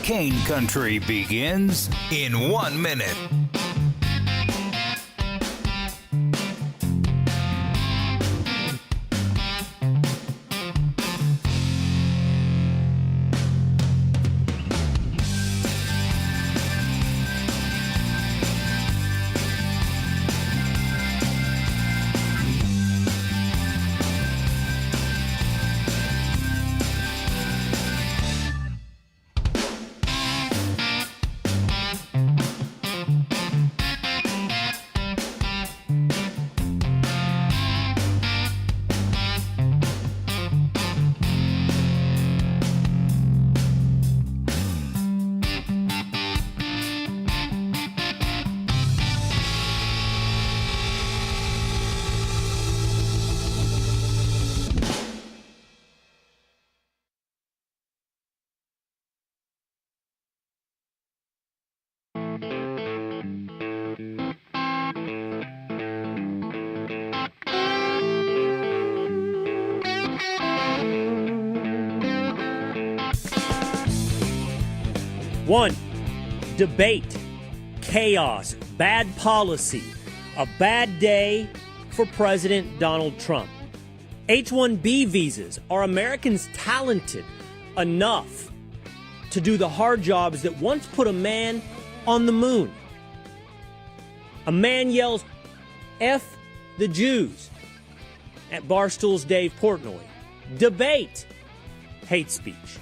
Cain Country begins in 1 minute. One, debate, chaos, bad policy, a bad day for President Donald Trump. H-1B visas. Are Americans talented enough to do the hard jobs that once put a man on the moon? A man yells, F the Jews at Barstool's Dave Portnoy. Debate, hate speech.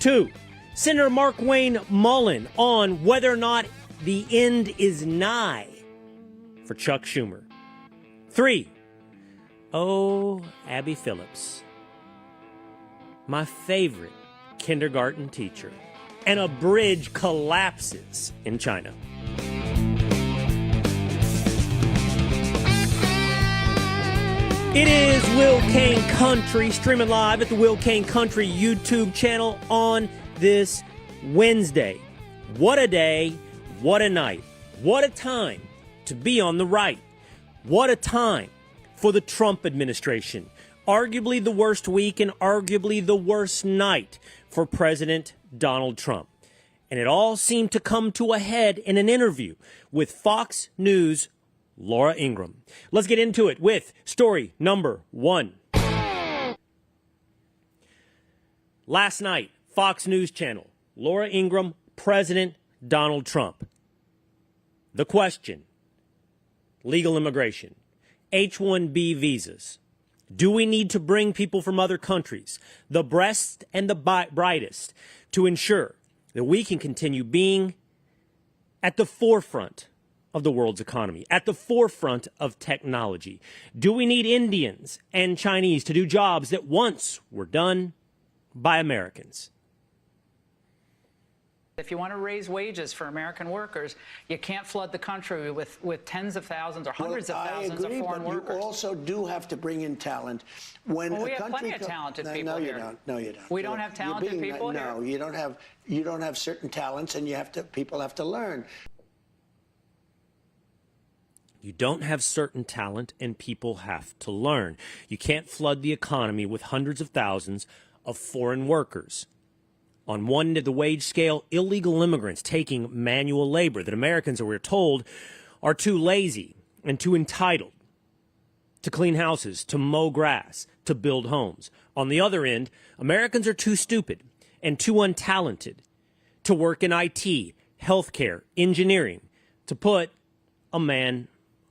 Two, Senator Markwayne Mullin on whether or not the end is nigh for Chuck Schumer. Three, Abby Phillips, my favorite kindergarten teacher, and a bridge collapses in China. It is Will Cain Country, streaming live at the Will Cain Country YouTube channel on this Wednesday. What a day, what a night, what a time to be on the right. What a time for the Trump administration. Arguably the worst week and arguably the worst night for President Donald Trump. And it all seemed to come to a head in an interview with Fox News' Laura Ingraham. Let's get into it with story number one. Last night, Fox News Channel, Laura Ingraham, President Donald Trump. The question, legal immigration, H-1B visas. Do we need to bring people from other countries, the best and the brightest, to ensure that we can continue being at the forefront of the world's economy, at the forefront of technology? Do we need Indians and Chinese to do jobs that once were done by Americans? If you want to raise wages for American workers, you can't flood the country with tens of thousands or hundreds of thousands of foreign workers. You also do have to bring in talent. When we have plenty of talented people here. No, you don't. We don't have talented people here? No, you don't have certain talents, and people have to learn. You don't have certain talent, and people have to learn. You can't flood the economy with hundreds of thousands of foreign workers. On one end of the wage scale, illegal immigrants taking manual labor that Americans, we're told, are too lazy and too entitled to clean houses, to mow grass, to build homes. On the other end, Americans are too stupid and too untalented to work in IT, healthcare, engineering, to put a man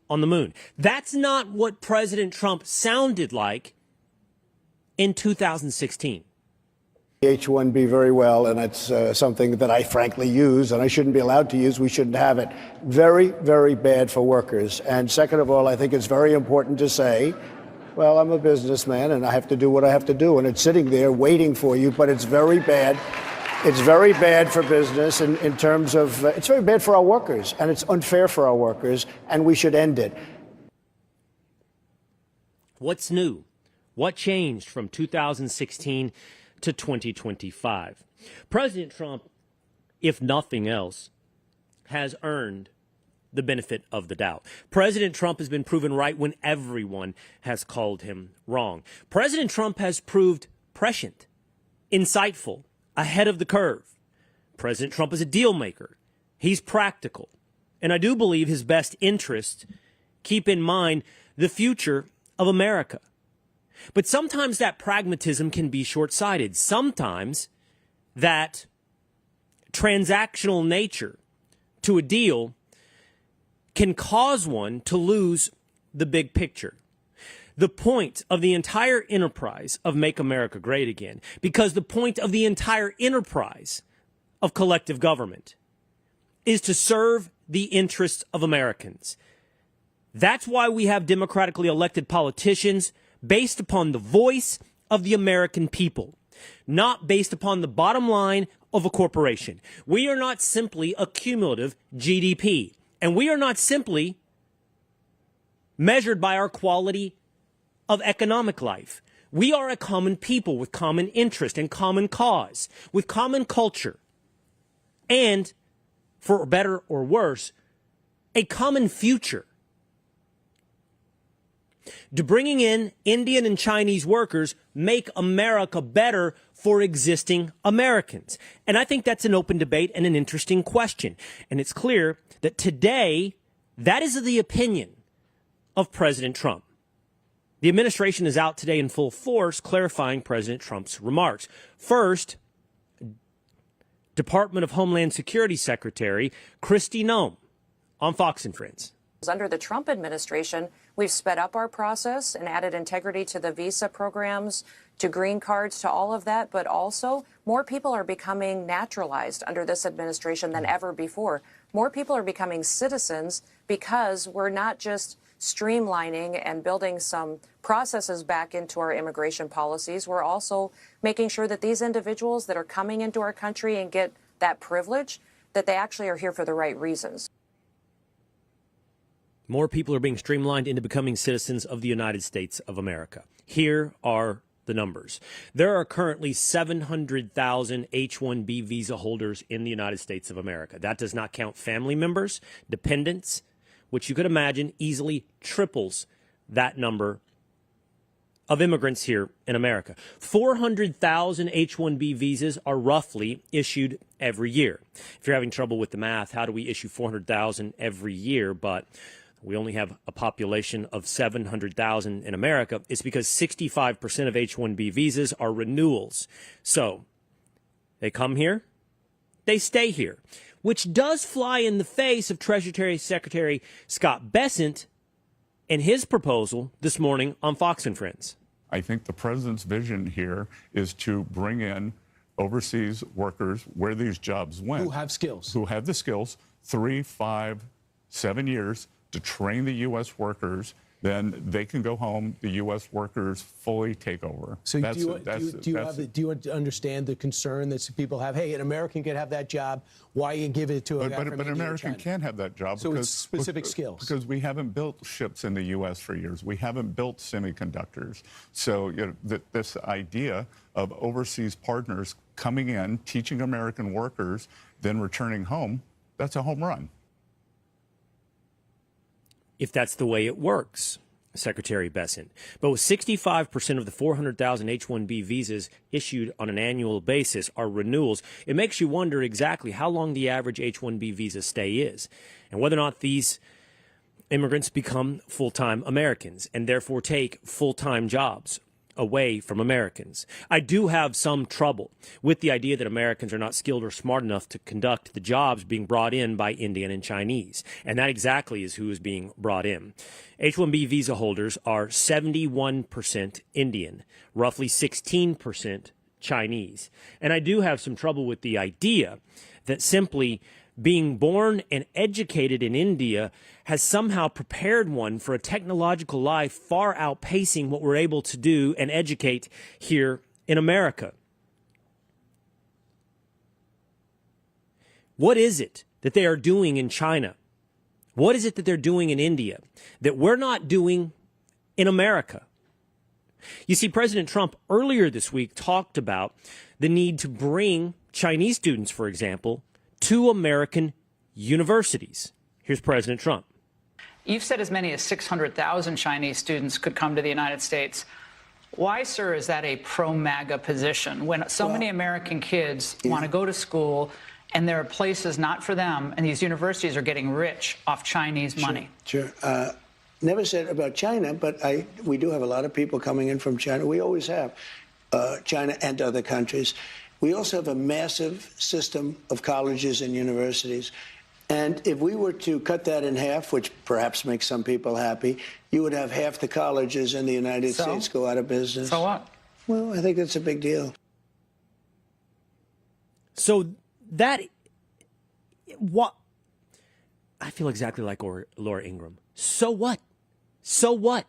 on the moon. That's not what President Trump sounded like in 2016. H-1B very well, and it's something that I frankly use, and I shouldn't be allowed to use. We shouldn't have it. Very, very bad for workers. And second of all, I think it's very important to say, well, I'm a businessman, and I have to do what I have to do, and it's sitting there waiting for you, but it's very bad. It's very bad for business in terms of, it's very bad for our workers, and it's unfair for our workers, and we should end it. What's new? What changed from 2016 to 2025? President Trump, if nothing else, has earned the benefit of the doubt. President Trump has been proven right when everyone has called him wrong. President Trump has proved prescient, insightful, ahead of the curve, President Trump is a deal maker. He's practical. And I do believe his best interests keep in mind the future of America. But sometimes that pragmatism can be short-sighted. Sometimes that transactional nature to a deal can cause one to lose the big picture. The point of the entire enterprise of Make America Great Again, because the point of the entire enterprise of collective government is to serve the interests of Americans. That's why we have democratically elected politicians based upon the voice of the American people, not based upon the bottom line of a corporation. We are not simply a cumulative GDP, and we are not simply measured by our quality of economic life. We are a common people with common interest and common cause, with common culture, and, for better or worse, a common future. To bringing in Indian and Chinese workers make America better for existing Americans. And I think that's an open debate and an interesting question. And it's clear that today, that is the opinion of President Trump. The administration is out today in full force clarifying President Trump's remarks. First, Department of Homeland Security Secretary Kristi Noem on Fox and Friends. Under the Trump administration, we've sped up our process and added integrity to the visa programs, to green cards, to all of that. But also, more people are becoming naturalized under this administration than ever before. More people are becoming citizens because we're not just streamlining and building some processes back into our immigration policies. We're also making sure that these individuals that are coming into our country and get that privilege, that they actually are here for the right reasons. More people are being streamlined into becoming citizens of the United States of America. Here are the numbers. There are currently 700,000 H-1B visa holders in the United States of America. That does not count family members, dependents, which you could imagine easily triples that number of immigrants here in America. 400,000 H-1B visas are roughly issued every year. If you're having trouble with the math, how do we issue 400,000 every year, but we only have a population of 700,000 in America? It's because 65% of H-1B visas are renewals. So they come here, they stay here, which does fly in the face of Treasury Secretary Scott Bessent and his proposal this morning on Fox and Friends. I think the president's vision here is to bring in overseas workers where these jobs went. Who have skills. Who have the skills, 3, 5, 7 years to train the U.S. workers. Then they can go home. The U.S. workers fully take over. So do you understand the concern that people have? Hey, an American could have that job. Why you give it to a guy from India or But an American China? can have that job. So because, it's specific skills. Because we haven't built ships in the U.S. for years. We haven't built semiconductors. So this idea of overseas partners coming in, teaching American workers, then returning home, that's a home run. If that's the way it works, Secretary Bessent. But with 65% of the 400,000 H-1B visas issued on an annual basis are renewals, it makes you wonder exactly how long the average H-1B visa stay is, and whether or not these immigrants become full-time Americans and therefore take full-time jobs away from Americans. I do have some trouble with the idea that Americans are not skilled or smart enough to conduct the jobs being brought in by Indian and Chinese. And that exactly is who is being brought in. H-1B visa holders are 71% Indian, roughly 16% Chinese. And I do have some trouble with the idea that simply being born and educated in India has somehow prepared one for a technological life far outpacing what we're able to do and educate here in America. What is it that they are doing in China? What is it that they're doing in India that we're not doing in America? You see, President Trump earlier this week talked about the need to bring Chinese students, for example, to American universities. Here's President Trump. You've said as many as 600,000 Chinese students could come to the United States. Why, sir, is that a pro-MAGA position when so many American kids want to go to school and there are places not for them, and these universities are getting rich off Chinese money. Sure. Never said about China, but we do have a lot of people coming in from China. We always have, China and other countries. We also have a massive system of colleges and universities. And if we were to cut that in half, which perhaps makes some people happy, you would have half the colleges in the United States go out of business. So what? Well, I think that's a big deal. So that, what? I feel exactly like Laura Ingraham. So what? So what?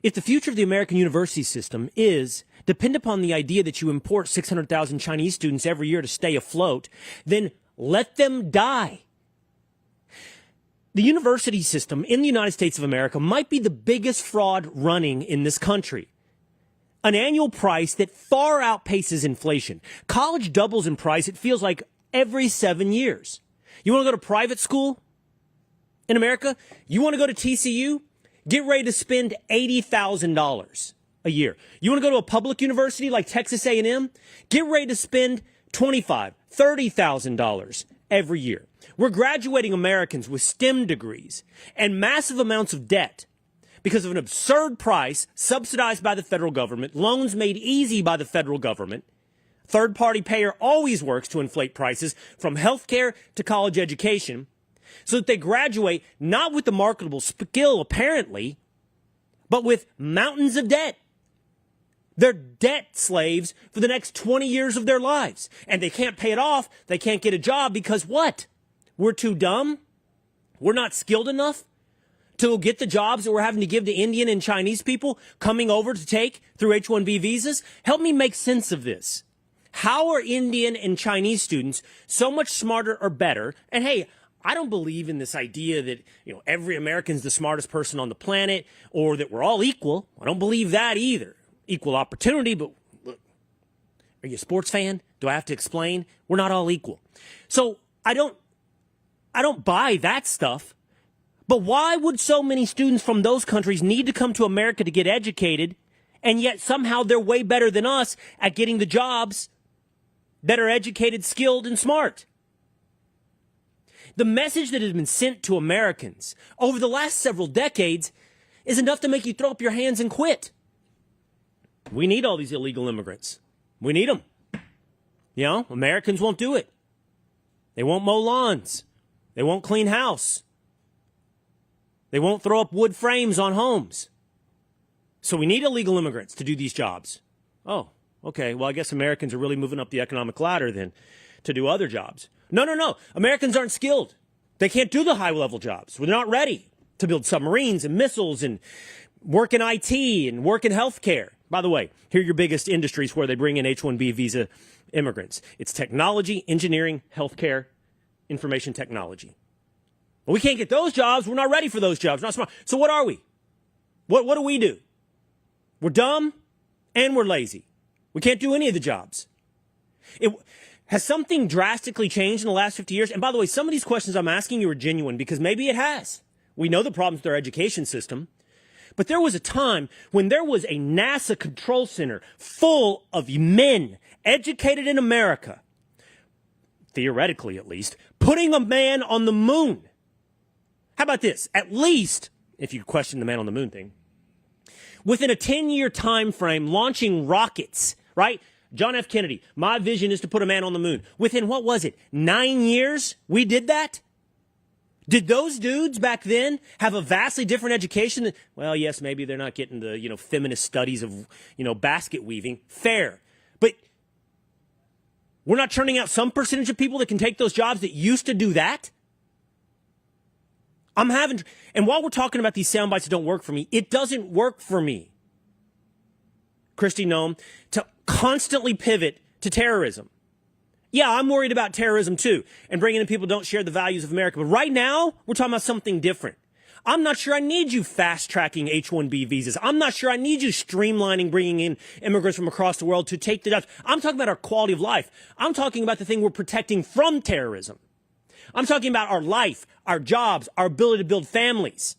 If the future of the American university system is depend upon the idea that you import 600,000 Chinese students every year to stay afloat, then let them die. The university system in the United States of America might be the biggest fraud running in this country. An annual price that far outpaces inflation. College doubles in price, it feels like, every 7 years. You want to go to private school in America? You want to go to TCU? Get ready to spend $80,000 a year. You want to go to a public university like Texas A&M? Get ready to spend $25,000, $30,000 every year. We're graduating Americans with STEM degrees and massive amounts of debt because of an absurd price subsidized by the federal government, loans made easy by the federal government. Third-party payer always works to inflate prices from healthcare to college education so that they graduate not with the marketable skill, apparently, but with mountains of debt. They're debt slaves for the next 20 years of their lives. And they can't pay it off. They can't get a job because what? We're too dumb? We're not skilled enough to get the jobs that we're having to give to Indian and Chinese people coming over to take through H-1B visas? Help me make sense of this. How are Indian and Chinese students so much smarter or better? And hey, I don't believe in this idea that, every American's the smartest person on the planet or that we're all equal. I don't believe that either. Equal opportunity, but look, are you a sports fan? Do I have to explain? We're not all equal. So I don't buy that stuff. But why would so many students from those countries need to come to America to get educated, and yet somehow they're way better than us at getting the jobs that are educated, skilled, and smart? The message that has been sent to Americans over the last several decades is enough to make you throw up your hands and quit. We need all these illegal immigrants. We need them. Americans won't do it. They won't mow lawns. They won't clean house. They won't throw up wood frames on homes. So we need illegal immigrants to do these jobs. Oh, okay. Well, I guess Americans are really moving up the economic ladder then to do other jobs. No. Americans aren't skilled. They can't do the high-level jobs. We're not ready to build submarines and missiles and work in IT and work in healthcare. By the way, here are your biggest industries where they bring in H-1B visa immigrants. It's technology, engineering, healthcare, information technology. Well, we can't get those jobs. We're not ready for those jobs. We're not smart. So what are we? What do we do? We're dumb and we're lazy. We can't do any of the jobs. Has something drastically changed in the last 50 years? And by the way, some of these questions I'm asking you are genuine because maybe it has. We know the problems with our education system. But there was a time when there was a NASA control center full of men educated in America, theoretically at least, putting a man on the moon. How about this? At least, if you question the man on the moon thing, within a 10-year time frame, launching rockets, right? John F. Kennedy, my vision is to put a man on the moon. Within, 9 years, we did that? Did those dudes back then have a vastly different education? Well, yes, maybe they're not getting the, feminist studies of, basket weaving. Fair. But we're not turning out some percentage of people that can take those jobs that used to do that? And while we're talking about these sound bites that don't work for me, it doesn't work for me, Kristi Noem, to constantly pivot to terrorism. Yeah, I'm worried about terrorism too, and bringing in people who don't share the values of America. But right now, we're talking about something different. I'm not sure I need you fast-tracking H-1B visas. I'm not sure I need you streamlining bringing in immigrants from across the world to take the jobs. I'm talking about our quality of life. I'm talking about the thing we're protecting from terrorism. I'm talking about our life, our jobs, our ability to build families.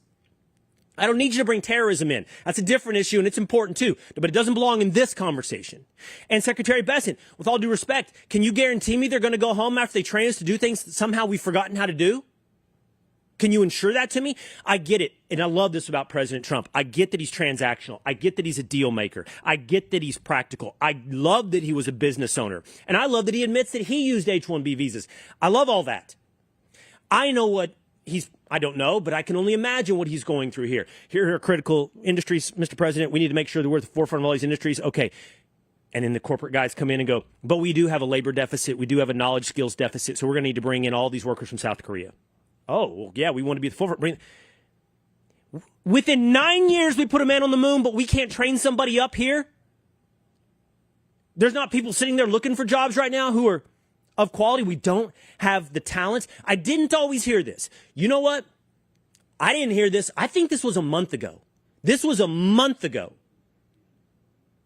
I don't need you to bring terrorism in. That's a different issue, and it's important too, but it doesn't belong in this conversation. And Secretary Bessent, with all due respect, can you guarantee me they're going to go home after they train us to do things that somehow we've forgotten how to do? Can you ensure that to me? I get it, and I love this about President Trump. I get that he's transactional. I get that he's a deal maker. I get that he's practical. I love that he was a business owner. And I love that he admits that he used H-1B visas. I love all that. I know what I don't know, but I can only imagine what he's going through here. Here are critical industries, Mr. President. We need to make sure that we're at the forefront of all these industries. Okay. And then the corporate guys come in and go, but we do have a labor deficit. We do have a knowledge skills deficit. So we're going to need to bring in all these workers from South Korea. Oh, well, yeah, we want to be at the forefront. Within 9 years, we put a man on the moon, but we can't train somebody up here. There's not people sitting there looking for jobs right now who are of quality. We don't have the talents. I didn't always hear this. You know what? I didn't hear this. I think this was a month ago. This was a month ago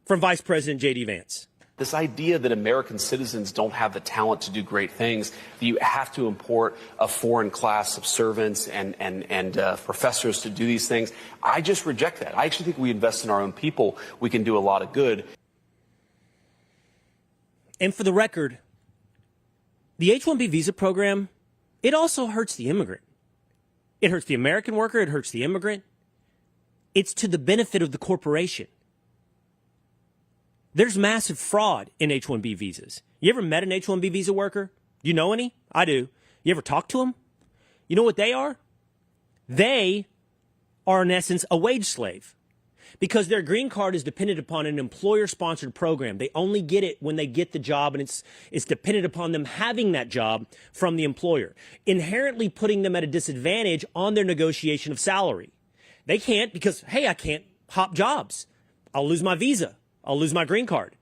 from Vice President J.D. Vance. This idea that American citizens don't have the talent to do great things, that you have to import a foreign class of servants and professors to do these things, I just reject that. I actually think we invest in our own people, we can do a lot of good. And for the record, the H-1B visa program, it also hurts the immigrant. It hurts the American worker. It hurts the immigrant. It's to the benefit of the corporation. There's massive fraud in H-1B visas. You ever met an H-1B visa worker? Do you know any? I do. You ever talk to them? You know what they are? They are, in essence, a wage slave. Because their green card is dependent upon an employer-sponsored program. They only get it when they get the job, and it's dependent upon them having that job from the employer, inherently putting them at a disadvantage on their negotiation of salary. They can't because, hey, I can't hop jobs. I'll lose my visa. I'll lose my green card.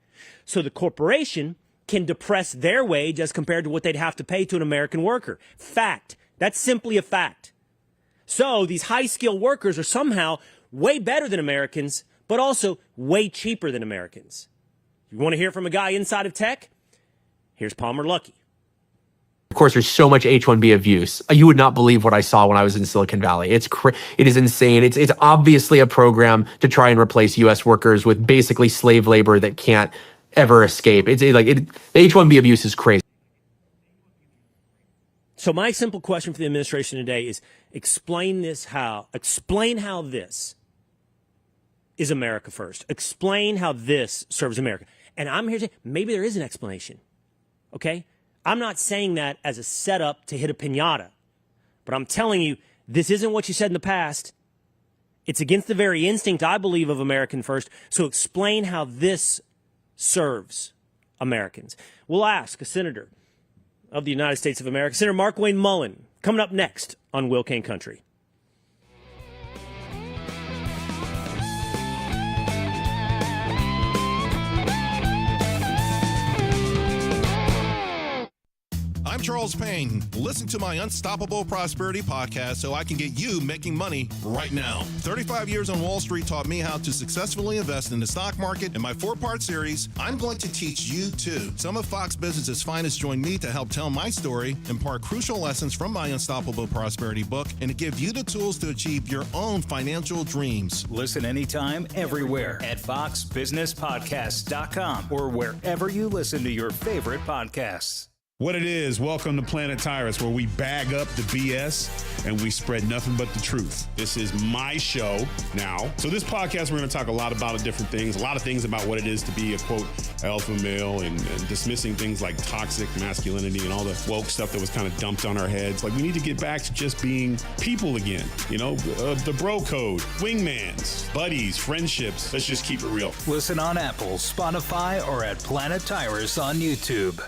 So the corporation can depress their wage as compared to what they'd have to pay to an American worker. Fact. That's simply a fact. So these high-skilled workers are somehow way better than Americans, but also way cheaper than Americans. You want to hear from a guy inside of tech? Here's Palmer Luckey. Of course, there's so much H-1B abuse. You would not believe what I saw when I was in Silicon Valley. It is insane. It's obviously a program to try and replace U.S. workers with basically slave labor that can't ever escape. The H-1B abuse is crazy. So my simple question for the administration today is explain how this is America first. Explain how this serves America. And I'm here to say maybe there is an explanation. Okay? I'm not saying that as a setup to hit a piñata, but I'm telling you, this isn't what you said in the past. It's against the very instinct, I believe, of American first. So explain how this serves Americans. We'll ask a senator of the United States of America, Senator Markwayne Mullin, coming up next on Will Cain Country. I'm Charles Payne. Listen to my Unstoppable Prosperity podcast so I can get you making money right now. 35 years on Wall Street taught me how to successfully invest in the stock market. In my 4-part series, I'm going to teach you too. Some of Fox Business's finest join me to help tell my story, impart crucial lessons from my Unstoppable Prosperity book, and to give you the tools to achieve your own financial dreams. Listen anytime, everywhere at foxbusinesspodcast.com or wherever you listen to your favorite podcasts. What it is, welcome to Planet Tyrus, where we bag up the BS and we spread nothing but the truth. This is my show now. So this podcast, we're going to talk a lot about different things, a lot of things about what it is to be a, quote, alpha male and dismissing things like toxic masculinity and all the woke stuff that was kind of dumped on our heads. Like, we need to get back to just being people again, you know, the bro code, wingmans, buddies, friendships. Let's just keep it real. Listen on Apple, Spotify, or at Planet Tyrus on YouTube.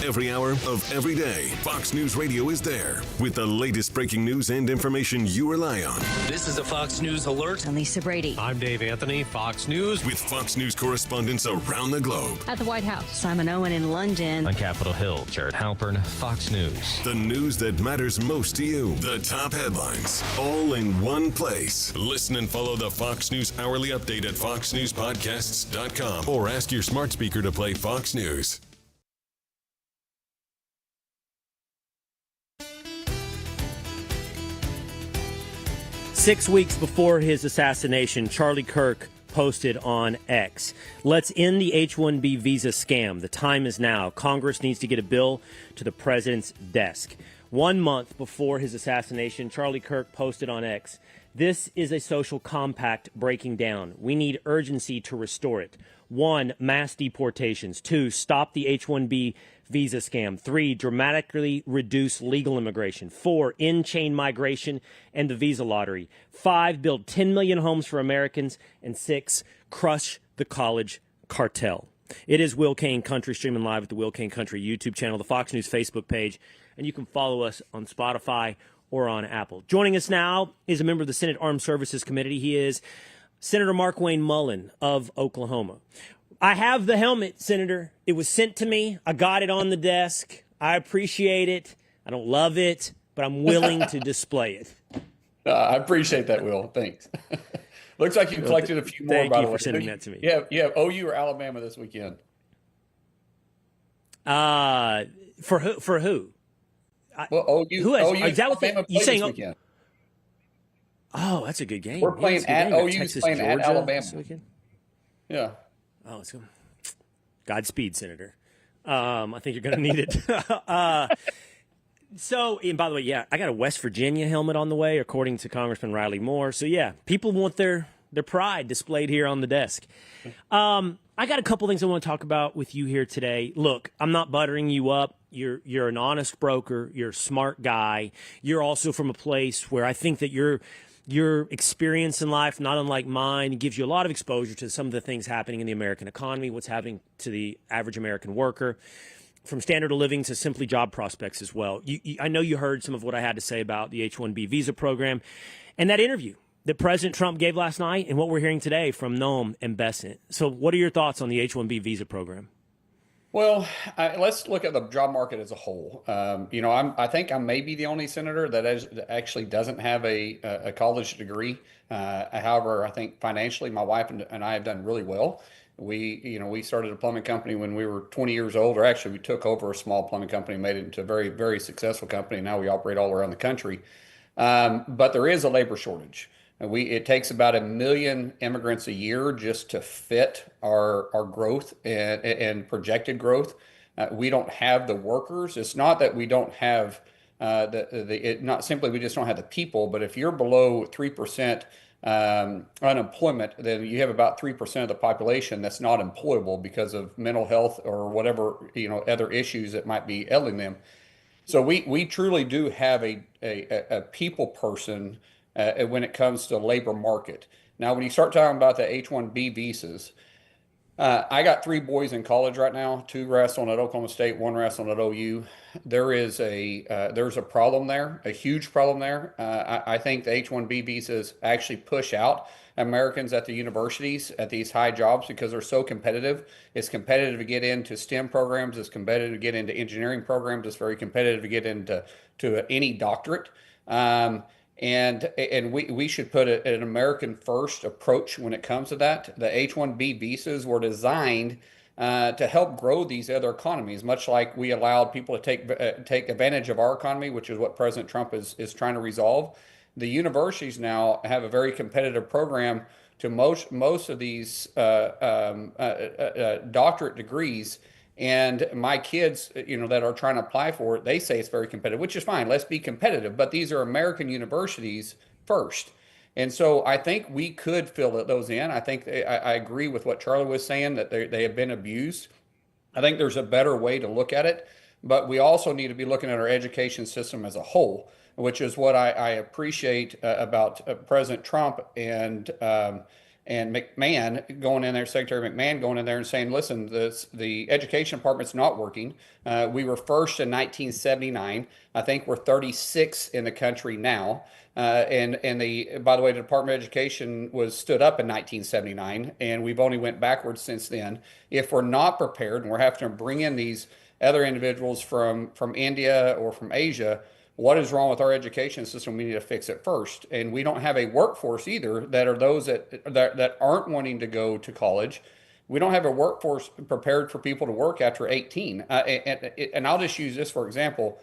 Every hour of every day, Fox News Radio is there with the latest breaking news and information you rely on. This is a Fox News alert. I'm Lisa Brady. I'm Dave Anthony, Fox News. With Fox News correspondents around the globe. At the White House, Simon Owen in London. On Capitol Hill, Jared Halpern, Fox News. The news that matters most to you. The top headlines, all in one place. Listen and follow the Fox News Hourly Update at foxnewspodcasts.com or ask your smart speaker to play Fox News. 6 weeks before his assassination, Charlie Kirk posted on X, "Let's end the H-1B visa scam. The time is now. Congress needs to get a bill to the president's desk." 1 month before his assassination, Charlie Kirk posted on X, "This is a social compact breaking down. We need urgency to restore it. 1, mass deportations. 2, stop the H-1B visa scam. 3, dramatically reduce legal immigration. 4, end chain migration and the visa lottery. 5, build 10 million homes for Americans. And 6, crush the college cartel." It is Will Cain Country, streaming live at the Will Cain Country YouTube channel, the Fox News Facebook page, and you can follow us on Spotify or on Apple. Joining us now is a member of the Senate Armed Services Committee. He is Senator Markwayne Mullin of Oklahoma. I have the helmet, Senator. It was sent to me. I got it on the desk. I appreciate it. I don't love it, but I'm willing to display it. I appreciate that, Will. Thanks. Looks like you collected a few more, by the way. Thank you for sending that to me. Yeah, OU or Alabama this weekend? For who? Well, OU. Who has? OU Is that what Alabama you saying? this weekend. Oh, that's a good game. We're playing at OU's Texas, playing at Georgia Alabama. this weekend? Yeah. Oh, let's go. Godspeed, Senator. I think you're going to need it. So, and by the way, yeah, I got a West Virginia helmet on the way, according to Congressman Riley Moore. So, yeah, people want their pride displayed here on the desk. I got a couple things I want to talk about with you here today. Look, I'm not buttering you up. You're an honest broker. You're a smart guy. You're also from a place where I think that your experience in life, not unlike mine, gives you a lot of exposure to some of the things happening in the American economy, what's happening to the average American worker, from standard of living to simply job prospects as well. I know you heard some of what I had to say about the H-1B visa program and that interview that President Trump gave last night and what we're hearing today from Noam and Besant. So what are your thoughts on the H-1B visa program? Well, let's look at the job market as a whole. I think I may be the only senator that actually doesn't have a college degree. However, I think financially, my wife and I have done really well. We started a plumbing company when we were 20 years old, or actually we took over a small plumbing company, made it into a very, very successful company. Now we operate all around the country. But there is a labor shortage. It takes about 1 million immigrants a year just to fit our growth and projected growth. We don't have the workers. It's not that we don't have not simply we just don't have the people, but if you're below 3% unemployment, then you have about 3% of the population that's not employable because of mental health or whatever other issues that might be ailing them. So we truly do have a people person when it comes to labor market. Now, when you start talking about the H-1B visas, I got 3 boys in college right now, 2 wrestling at Oklahoma State, 1 wrestling at OU. There's a problem there, a huge problem there. I think the H-1B visas actually push out Americans at the universities at these high jobs because they're so competitive. It's competitive to get into STEM programs. It's competitive to get into engineering programs. It's very competitive to get into any doctorate. And we should put an American first approach when it comes to that. The H-1B visas were designed to help grow these other economies, much like we allowed people to take advantage of our economy, which is what President Trump is trying to resolve. The universities now have a very competitive program to most of these doctorate degrees. And my kids, that are trying to apply for it, they say it's very competitive, which is fine. Let's be competitive. But these are American universities first. And so I think we could fill those in. I think I agree with what Charlie was saying, that they have been abused. I think there's a better way to look at it. But we also need to be looking at our education system as a whole, which is what I appreciate about President Trump and McMahon going in there, Secretary McMahon going in there and saying, listen, the education department's not working. We were first in 1979. I think we're 36 in the country now. By the way, the Department of Education was stood up in 1979, and we've only went backwards since then. If we're not prepared and we're having to bring in these other individuals from India or from Asia, what is wrong with our education system? We need to fix it first. And we don't have a workforce either that are those that aren't wanting to go to college. We don't have a workforce prepared for people to work after 18. And I'll just use this for example.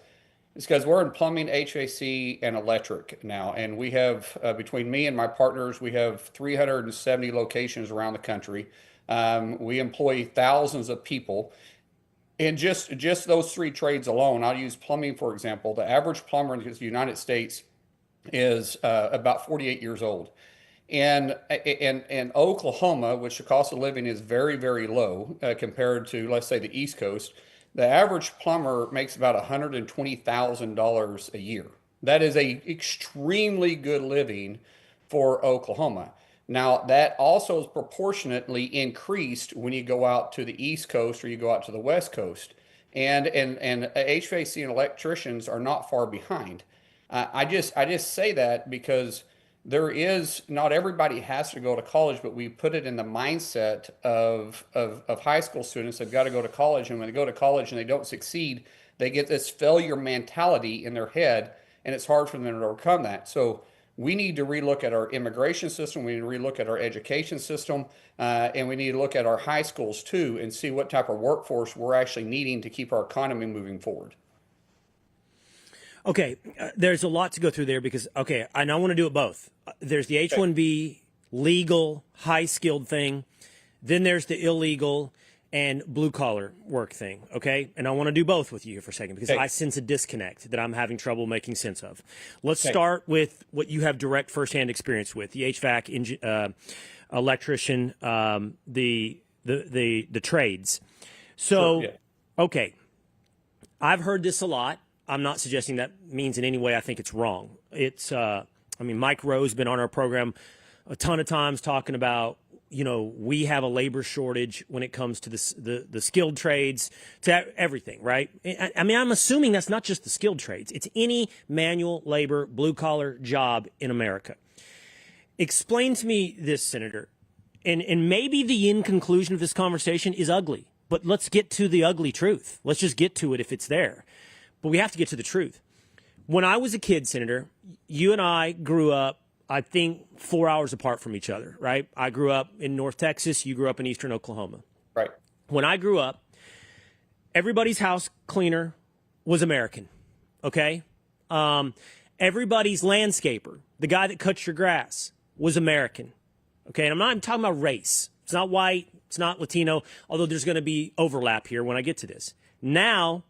It's because we're in plumbing, HVAC, and electric now. And we have, between me and my partners, we have 370 locations around the country. We employ thousands of people. And just those three trades alone, I'll use plumbing, for example. The average plumber in the United States is about 48 years old. And in Oklahoma, which the cost of living is very, very low compared to, let's say, the East Coast, the average plumber makes about $120,000 a year. That is a extremely good living for Oklahoma. Now, that also is proportionately increased when you go out to the East Coast or you go out to the West Coast. And HVAC and electricians are not far behind. I just say that because there is, not everybody has to go to college, but we put it in the mindset of high school students. They've got to go to college, and when they go to college and they don't succeed, they get this failure mentality in their head, and it's hard for them to overcome that. So we need to relook at our immigration system. We need to relook at our education system, and we need to look at our high schools too, and see what type of workforce we're actually needing to keep our economy moving forward. Okay, there's a lot to go through there because, okay, I want to do it both. There's the H-1B legal, high-skilled thing. Then there's the illegal and blue-collar work thing, okay? And I want to do both with you here for a second because I sense a disconnect that I'm having trouble making sense of. Let's start with what you have direct firsthand experience with, the HVAC electrician, the trades. So, okay, I've heard this a lot. I'm not suggesting that means in any way I think it's wrong. It's, Mike Rowe's been on our program a ton of times talking about, we have a labor shortage when it comes to the skilled trades, to everything, right? I'm assuming that's not just the skilled trades. It's any manual labor, blue-collar job in America. Explain to me this, Senator, and maybe the end conclusion of this conversation is ugly, but let's get to the ugly truth. Let's just get to it if it's there. But we have to get to the truth. When I was a kid, Senator, you and I grew up, I think, 4 hours apart from each other, right? I grew up in North Texas. You grew up in Eastern Oklahoma. Right. When I grew up, everybody's house cleaner was American, okay? Everybody's landscaper, the guy that cuts your grass, was American, okay? And I'm not even talking about race. It's not white. It's not Latino, although there's going to be overlap here when I get to this. Now,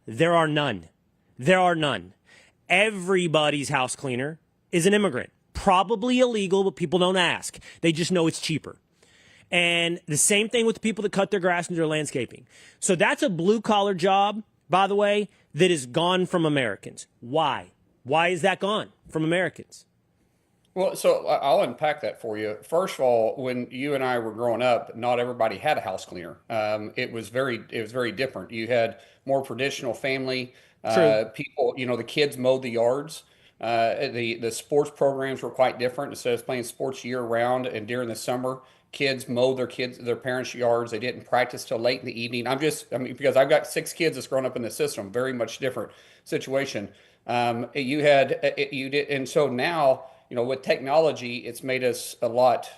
there are none. There are none. Everybody's house cleaner is an immigrant. Probably illegal, but people don't ask. They just know it's cheaper. And the same thing with the people that cut their grass and do their landscaping. So that's a blue-collar job, by the way, that is gone from Americans. Why? Why is that gone from Americans? Well, so I'll unpack that for you. First of all, when you and I were growing up, not everybody had a house cleaner. It was very different. You had more traditional family people. The kids mowed the yards. The sports programs were quite different. Instead of playing sports year round and during the summer, kids mowed their parents' yards. They didn't practice till late in the evening. Because I've got 6 kids that's grown up in the system, very much different situation. And so now, with technology, it's made us a lot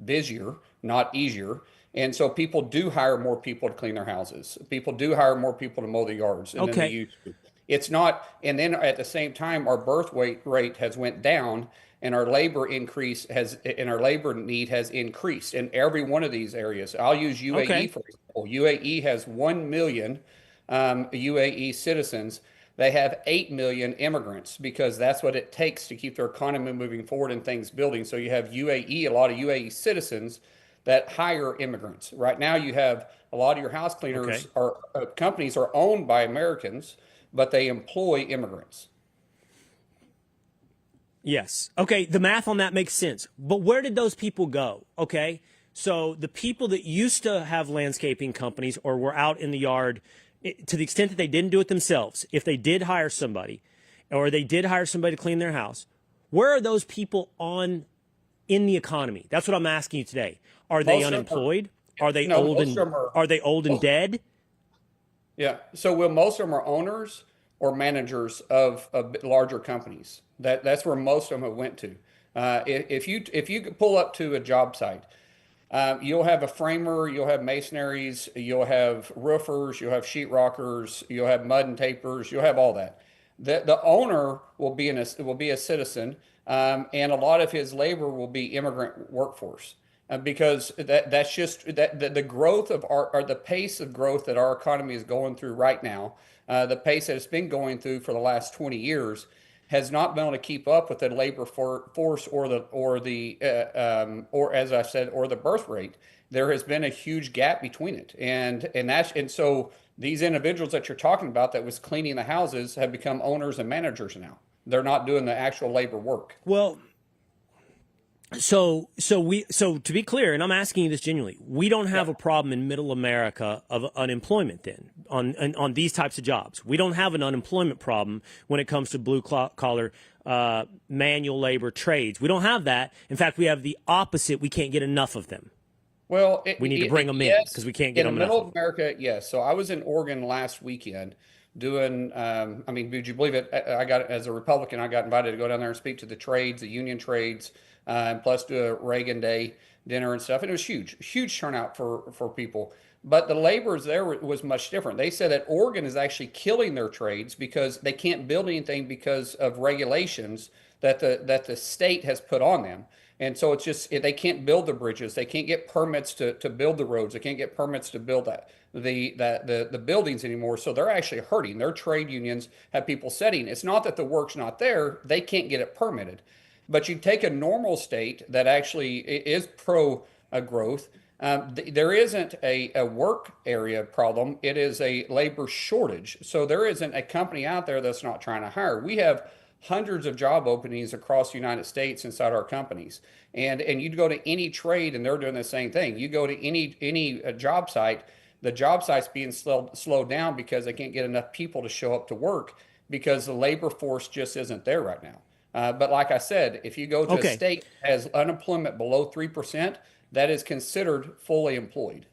busier, not easier. And so people do hire more people to clean their houses. People do hire more people to mow the yards than they used to. It's not, and then at the same time, our birth rate has went down, and our labor need has increased in every one of these areas. I'll use UAE for example. UAE has 1 million UAE citizens. They have 8 million immigrants because that's what it takes to keep their economy moving forward and things building. So you have a lot of UAE citizens that hire immigrants. Right now, you have a lot of your house cleaners companies are owned by Americans, but they employ immigrants. Yes. Okay, the math on that makes sense. But where did those people go? Okay, so the people that used to have landscaping companies or were out in the yard, to the extent that they didn't do it themselves, if they did hire somebody or they did hire somebody to clean their house, where are those people in the economy? That's what I'm asking you today. Are they unemployed? Are they old and dead? Yeah. So most of them are owners or managers of larger companies. That's where most of them have went to. If you pull up to a job site, you'll have a framer, you'll have masonaries, you'll have roofers, you'll have sheetrockers, you'll have mud and tapers, you'll have all that. The owner will be a citizen, and a lot of his labor will be immigrant workforce. Because that's just the growth of or the pace of growth that our economy is going through right now, the pace that it's been going through for the last 20 years, has not been able to keep up with the labor force or as I said, or the birth rate. There has been a huge gap between it, and so these individuals that you're talking about that was cleaning the houses have become owners and managers now. They're not doing the actual labor work. Well, so to be clear, and I'm asking you this genuinely, we don't have a problem in middle America of unemployment then on these types of jobs. We don't have an unemployment problem when it comes to blue collar manual labor trades. We don't have that. In fact, we have the opposite. We can't get enough of them. Well, we need to bring them in because we can't get them in the enough. middle of America. Yes. So I was in Oregon last weekend doing. I mean, would you believe it? I got as a Republican, I got invited to go down there and speak to the trades, the union trades, and plus do a Reagan Day dinner and stuff. And it was huge turnout for people. But the laborers there was much different. They said that Oregon is actually killing their trades because they can't build anything because of regulations that the state has put on them. And so it's just they can't build the bridges, they can't get permits to build the roads, they can't get permits to build the buildings anymore. So they're actually hurting. Their trade unions have people setting. It's not that the work's not there; they can't get it permitted. But you take a normal state that actually is pro growth. There isn't a work area problem. It is a labor shortage. So there isn't a company out there that's not trying to hire. We have hundreds of job openings across the United States inside our companies. And you'd go to any trade and they're doing the same thing. You go to any job site, the job site's being slowed down because they can't get enough people to show up to work because the labor force just isn't there right now. But like I said, if you go to a state that has unemployment below 3%, that is considered fully employed.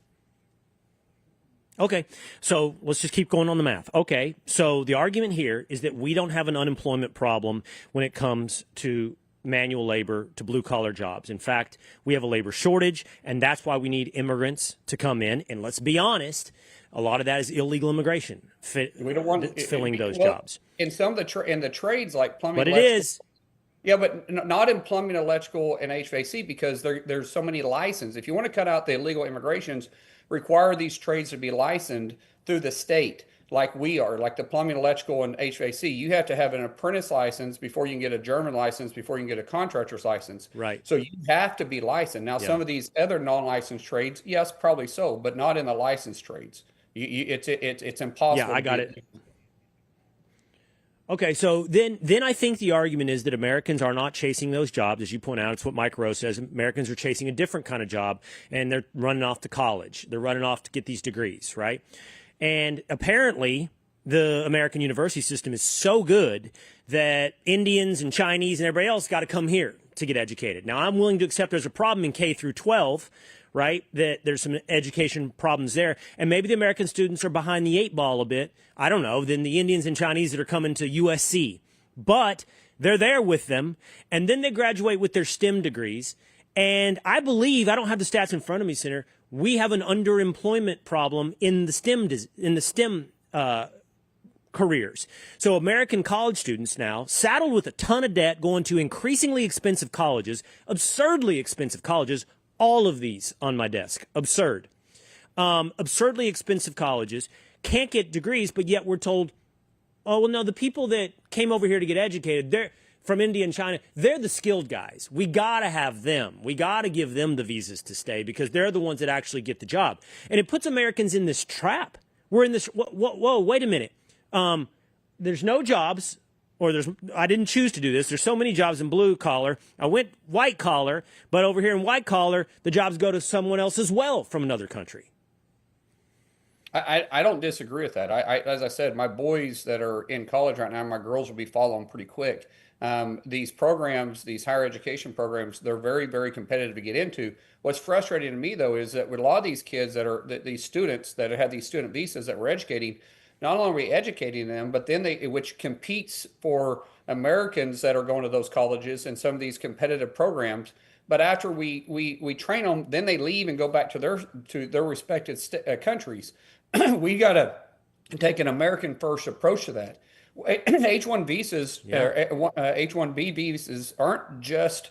Okay, so let's just keep going on the math. Okay, so the argument here is that we don't have an unemployment problem when it comes to manual labor, to blue-collar jobs. In fact, we have a labor shortage, and that's why we need immigrants to come in. And let's be honest, a lot of that is illegal immigration we don't want filling those jobs. In some of the trades like plumbing, but it is. Yeah, but not in plumbing, electrical, and HVAC because there's so many licenses. If you want to cut out the illegal immigrations, require these trades to be licensed through the state like we are, like the plumbing, electrical, and HVAC. You have to have an apprentice license before you can get a German license, before you can get a contractor's license. Right. So you have to be licensed. Now, some of these other non-licensed trades, yes, probably so, but not in the licensed trades. It's impossible. Yeah, I got it. Okay, so then I think the argument is that Americans are not chasing those jobs. As you point out, it's what Mike Rowe says. Americans are chasing a different kind of job, and they're running off to college. They're running off to get these degrees, right? And apparently, the American university system is so good that Indians and Chinese and everybody else got to come here to get educated. Now, I'm willing to accept there's a problem in K through 12, right? That there's some education problems there. And maybe the American students are behind the 8 ball a bit. I don't know, than the Indians and Chinese that are coming to USC. But they're there with them. And then they graduate with their STEM degrees. And I believe, I don't have the stats in front of me, Senator, we have an underemployment problem in the STEM careers. So American college students now, saddled with a ton of debt, going to increasingly expensive colleges, absurdly expensive colleges, all of these on my desk. Absurd. Absurdly expensive colleges, can't get degrees, but yet we're told, oh, well, no, the people that came over here to get educated, they're from India and China, they're the skilled guys. We got to have them. We got to give them the visas to stay because they're the ones that actually get the job. And it puts Americans in this trap. We're in this, whoa, wait a minute. There's no jobs. I didn't choose to do this. There's so many jobs in blue collar. I went white collar, but over here in white collar, the jobs go to someone else as well from another country. I don't disagree with that. As I said, my boys that are in college right now, my girls will be following pretty quick. These programs, these higher education programs, they're very, very competitive to get into. What's frustrating to me, though, is that with a lot of these kids these students that have these student visas that we're educating, not only are we educating them, but then which competes for Americans that are going to those colleges and some of these competitive programs. But after we train them, then they leave and go back to their respective countries. We got to take an American first approach to that. H-1 visas, H-1B visas aren't just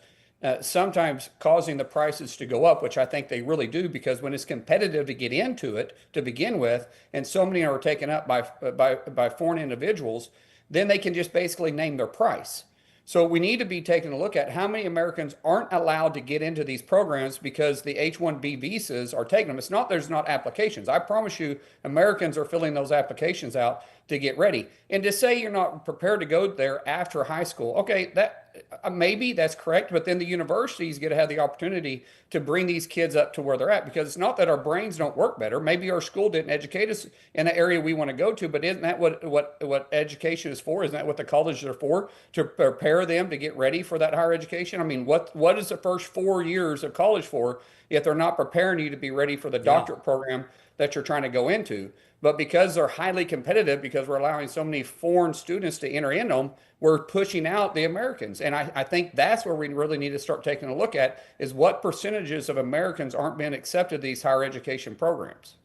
sometimes causing the prices to go up, which I think they really do, because when it's competitive to get into it to begin with, and so many are taken up by foreign individuals, then they can just basically name their price. So we need to be taking a look at how many Americans aren't allowed to get into these programs because the H-1B visas are taking them. It's not there's not applications. I promise you, Americans are filling those applications out to get ready. And to say you're not prepared to go there after high school, okay, that maybe that's correct, but then the universities get to have the opportunity to bring these kids up to where they're at, because it's not that our brains don't work better. Maybe our school didn't educate us in the area we want to go to, but isn't that what education is for? Isn't that what the colleges are for? To prepare them to get ready for that higher education? I mean, what is the first 4 years of college for if they're not preparing you to be ready for the doctorate program that you're trying to go into? But because they're highly competitive, because we're allowing so many foreign students to enter in them, we're pushing out the Americans. And I think that's where we really need to start taking a look at, is what percentages of Americans aren't being accepted these higher education programs.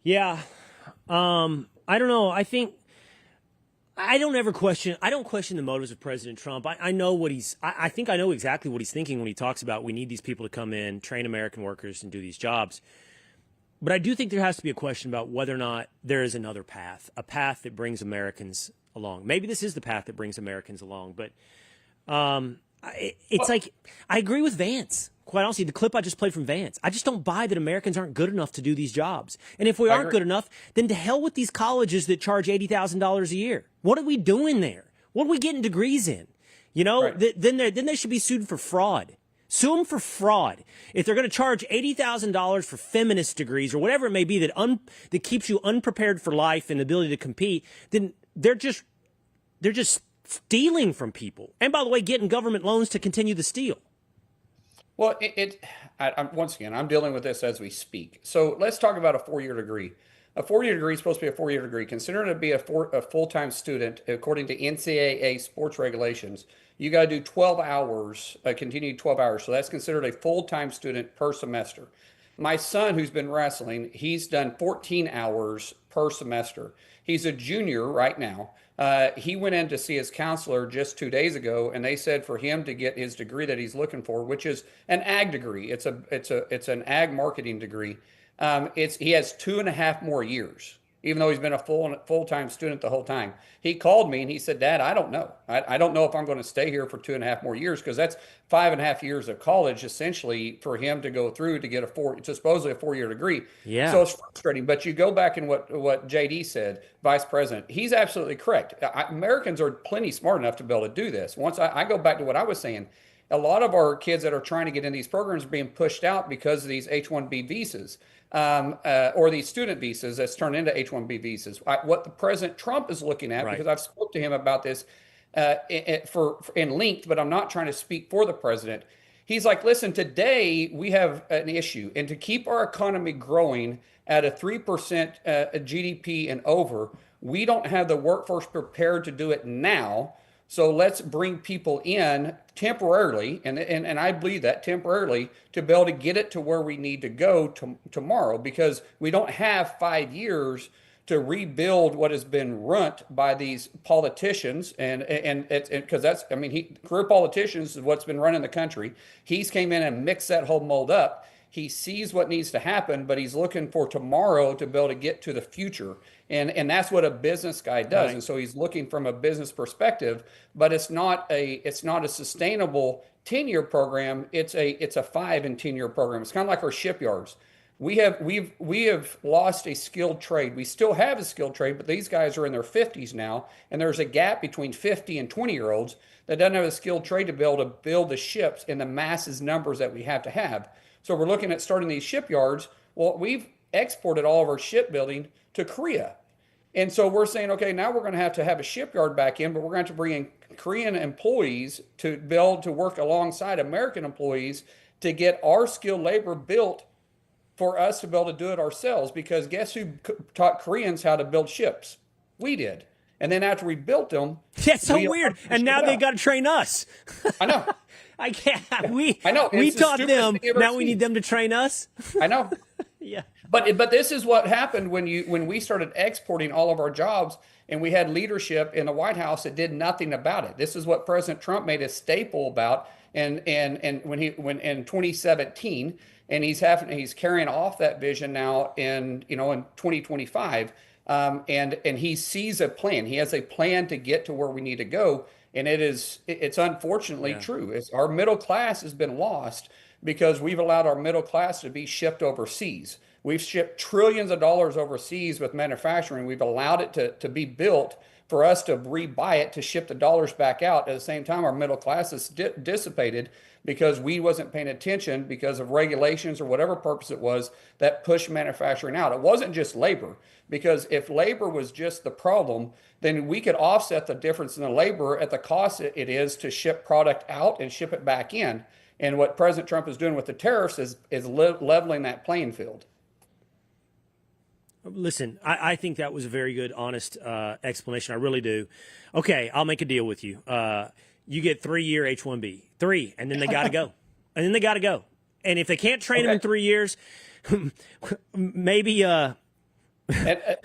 Yeah. I don't know. I think I don't question the motives of President Trump. I know what I think I know exactly what he's thinking when he talks about we need these people to come in, train American workers and do these jobs. But I do think there has to be a question about whether or not there is another path, a path that brings Americans along. Maybe this is the path that brings Americans along, but it's like, I agree with Vance. Quite honestly, the clip I just played from Vance, I just don't buy that Americans aren't good enough to do these jobs. And if we aren't good enough, then to hell with these colleges that charge $80,000 a year. What are we doing there? What are we getting degrees in? You know, then they should be sued for fraud. Sue them for fraud. If they're going to charge $80,000 for feminist degrees or whatever it may be that keeps you unprepared for life and the ability to compete, then they're just stealing from people. And by the way, getting government loans to continue to steal. Well, once again, I'm dealing with this as we speak. So let's talk about a 4-year degree. A 4-year degree is supposed to be a 4-year degree. Consider it to be a full-time student, according to NCAA sports regulations. You got to do 12 hours, continued 12 hours. So that's considered a full-time student per semester. My son, who's been wrestling, he's done 14 hours per semester. He's a junior right now. He went in to see his counselor just 2 days ago, and they said for him to get his degree that he's looking for, which is an ag degree. It's an ag marketing degree. He has 2.5 more years, even though he's been a full-time student the whole time. He called me and he said, "Dad, I don't know. I don't know if I'm going to stay here for 2.5 more years," because that's 5.5 years of college essentially for him to go through to get it's supposedly a 4-year degree. Yeah. So it's frustrating. But you go back and what JD said, Vice President, he's absolutely correct. Americans are plenty smart enough to be able to do this. Once I go back to what I was saying, a lot of our kids that are trying to get in these programs are being pushed out because of these H-1B visas. Or these student visas that's turned into H-1B visas. What the President Trump is looking at, because I've spoke to him about this in length, but I'm not trying to speak for the president. He's like, listen, today we have an issue, and to keep our economy growing at a 3% GDP and over, we don't have the workforce prepared to do it now. So let's bring people in temporarily, and I believe that temporarily, to be able to get it to where we need to go tomorrow, because we don't have 5 years to rebuild what has been ruined by these politicians, and because that's, I mean, career politicians is what's been running the country. He's came in and mixed that whole mold up. He sees what needs to happen, but he's looking for tomorrow to be able to get to the future. And that's what a business guy does. Right. And so he's looking from a business perspective, but it's not a sustainable 10-year program. It's a 5 and 10-year program. It's kind of like our shipyards. We have lost a skilled trade. We still have a skilled trade, but these guys are in their 50s now, and there's a gap between 50 and 20-year-olds that doesn't have a skilled trade to be able to build the ships in the masses numbers that we have to have. So we're looking at starting these shipyards. Well, we've exported all of our shipbuilding to Korea. And so we're saying, okay, now we're going to have a shipyard back in, but we're going to have to bring in Korean employees to build, to work alongside American employees to get our skilled labor built for us to be able to do it ourselves. Because guess who taught Koreans how to build ships? We did. And then after we built them... That's so weird. And now they got to train us. I know. I can't. I know. We taught them. Now we need them to train us. I know. Yeah. But this is what happened when we started exporting all of our jobs, and we had leadership in the White House that did nothing about it. This is what President Trump made a staple about, and when in 2017, and he's carrying off that vision now in 2025, and he sees a plan. He has a plan to get to where we need to go, and it's unfortunately true. Our middle class has been lost because we've allowed our middle class to be shipped overseas. We've shipped trillions of dollars overseas with manufacturing. We've allowed it to be built for us to rebuy it, to ship the dollars back out. At the same time, our middle class is dissipated because we wasn't paying attention because of regulations or whatever purpose it was that pushed manufacturing out. It wasn't just labor, because if labor was just the problem, then we could offset the difference in the labor at the cost it is to ship product out and ship it back in. And what President Trump is doing with the tariffs is leveling that playing field. Listen, I think that was a very good, honest explanation. I really do. Okay, I'll make a deal with you. You get 3-year H-1B. 3, and then they got to go. And then they got to go. And if they can't train them in 3 years, maybe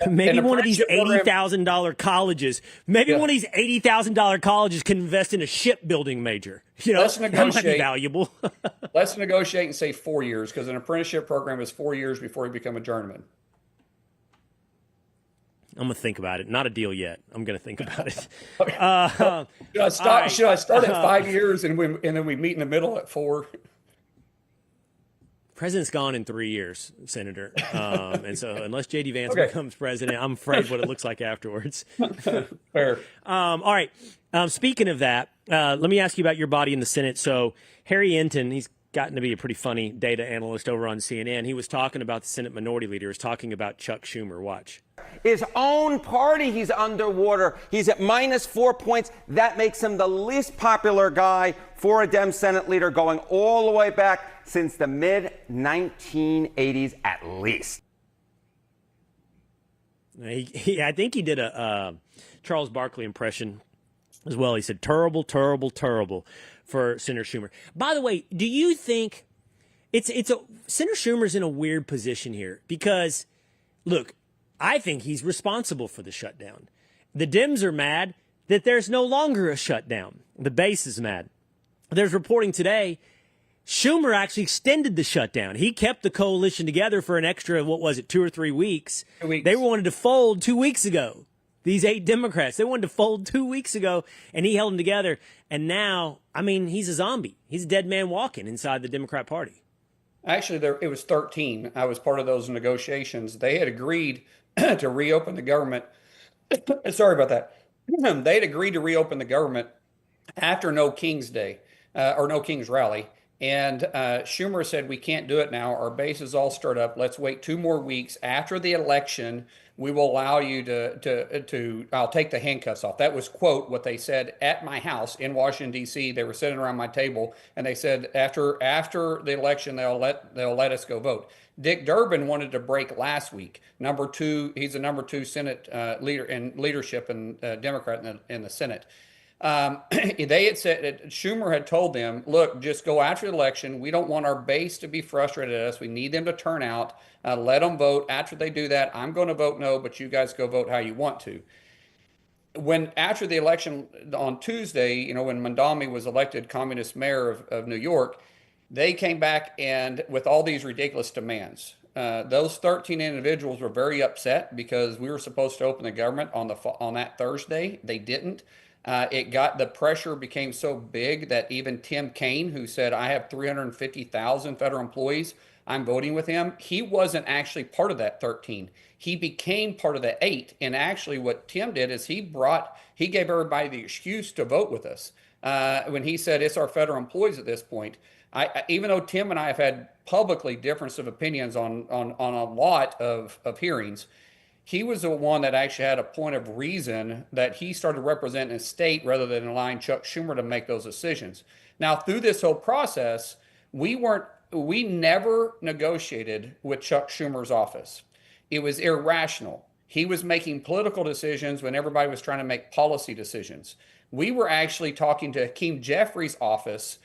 maybe one of these $80,000 colleges, one of these $80,000 colleges can invest in a shipbuilding major. Let's that might be negotiate. valuable. Let's negotiate and say 4 years, because an apprenticeship program is 4 years before you become a journeyman. I'm going to think about it. Not a deal yet. I'm going to think about it. Should I start at 5 years and then we meet in the middle at 4? President's gone in 3 years, Senator. And so unless J.D. Vance becomes president, I'm afraid what it looks like afterwards. Fair. All right. Speaking of that, let me ask you about your body in the Senate. So Harry Enton, he's gotten to be a pretty funny data analyst over on CNN. He was talking about the Senate Minority Leader. He was talking about Chuck Schumer. Watch. His own party, he's underwater. He's at -4 points. That makes him the least popular guy for a Dem Senate leader going all the way back since the mid-1980s at least. I think he did a Charles Barkley impression as well. He said, terrible, terrible, terrible for Senator Schumer. By the way, do you think Senator Schumer's in a weird position here? Because, look, I think he's responsible for the shutdown. The Dems are mad that there's no longer a shutdown. The base is mad. There's reporting today Schumer actually extended the shutdown. He kept the coalition together for an extra, 2 or 3 weeks. 2 weeks. They wanted to fold 2 weeks ago. These 8 Democrats, they wanted to fold 2 weeks ago, and he held them together. And now, he's a zombie. He's a dead man walking inside the Democrat Party. Actually, it was 13. I was part of those negotiations. They had agreed to reopen the government. Sorry about that. They had agreed to reopen the government after No King's Day or No King's Rally. And Schumer said, we can't do it now. Our base is all stirred up. Let's wait 2 more weeks. After the election, we will allow you I'll take the handcuffs off. That was, quote, what they said at my house in Washington, D.C. They were sitting around my table, and they said after the election, they'll let us go vote. Dick Durbin wanted to break last week. Number 2, he's the number 2 Senate leader in leadership and Democrat in the Senate. They had said that Schumer had told them, look, just go after the election. We don't want our base to be frustrated at us. We need them to turn out. Let them vote. After they do that, I'm going to vote no, but you guys go vote how you want to. After the election on Tuesday, when Mandami was elected communist mayor of New York, they came back and with all these ridiculous demands. Those 13 individuals were very upset because we were supposed to open the government on that Thursday. They didn't. The pressure became so big that even Tim Kaine, who said, I have 350,000 federal employees, I'm voting with him. He wasn't actually part of that 13. He became part of the 8. And actually what Tim did is he gave everybody the excuse to vote with us. When he said it's our federal employees at this point, even though Tim and I have had publicly difference of opinions on a lot of hearings, he was the one that actually had a point of reason that he started representing his state rather than allowing Chuck Schumer to make those decisions. Now, through this whole process, we never negotiated with Chuck Schumer's office. It was irrational. He was making political decisions when everybody was trying to make policy decisions. We were actually talking to Hakeem Jeffries' office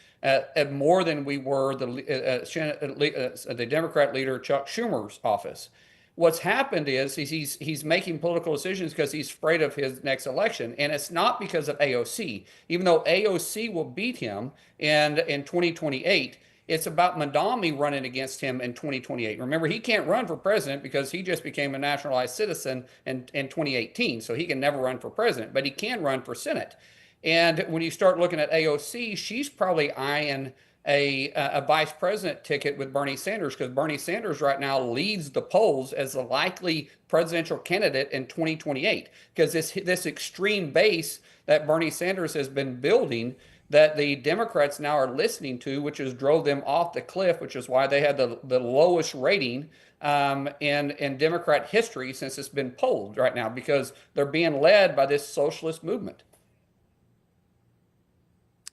more than we were the Democrat leader Chuck Schumer's office. What's happened is he's making political decisions because he's afraid of his next election, and it's not because of AOC. Even though AOC will beat him in 2028, it's about Mandami running against him in 2028. Remember, he can't run for president because he just became a naturalized citizen in 2018, so he can never run for president, but he can run for Senate. And when you start looking at AOC, she's probably eyeing a vice president ticket with Bernie Sanders, because Bernie Sanders right now leads the polls as the likely presidential candidate in 2028, because this extreme base that Bernie Sanders has been building that the Democrats now are listening to, which has drove them off the cliff, which is why they had the lowest rating in Democrat history since it's been polled right now, because they're being led by this socialist movement.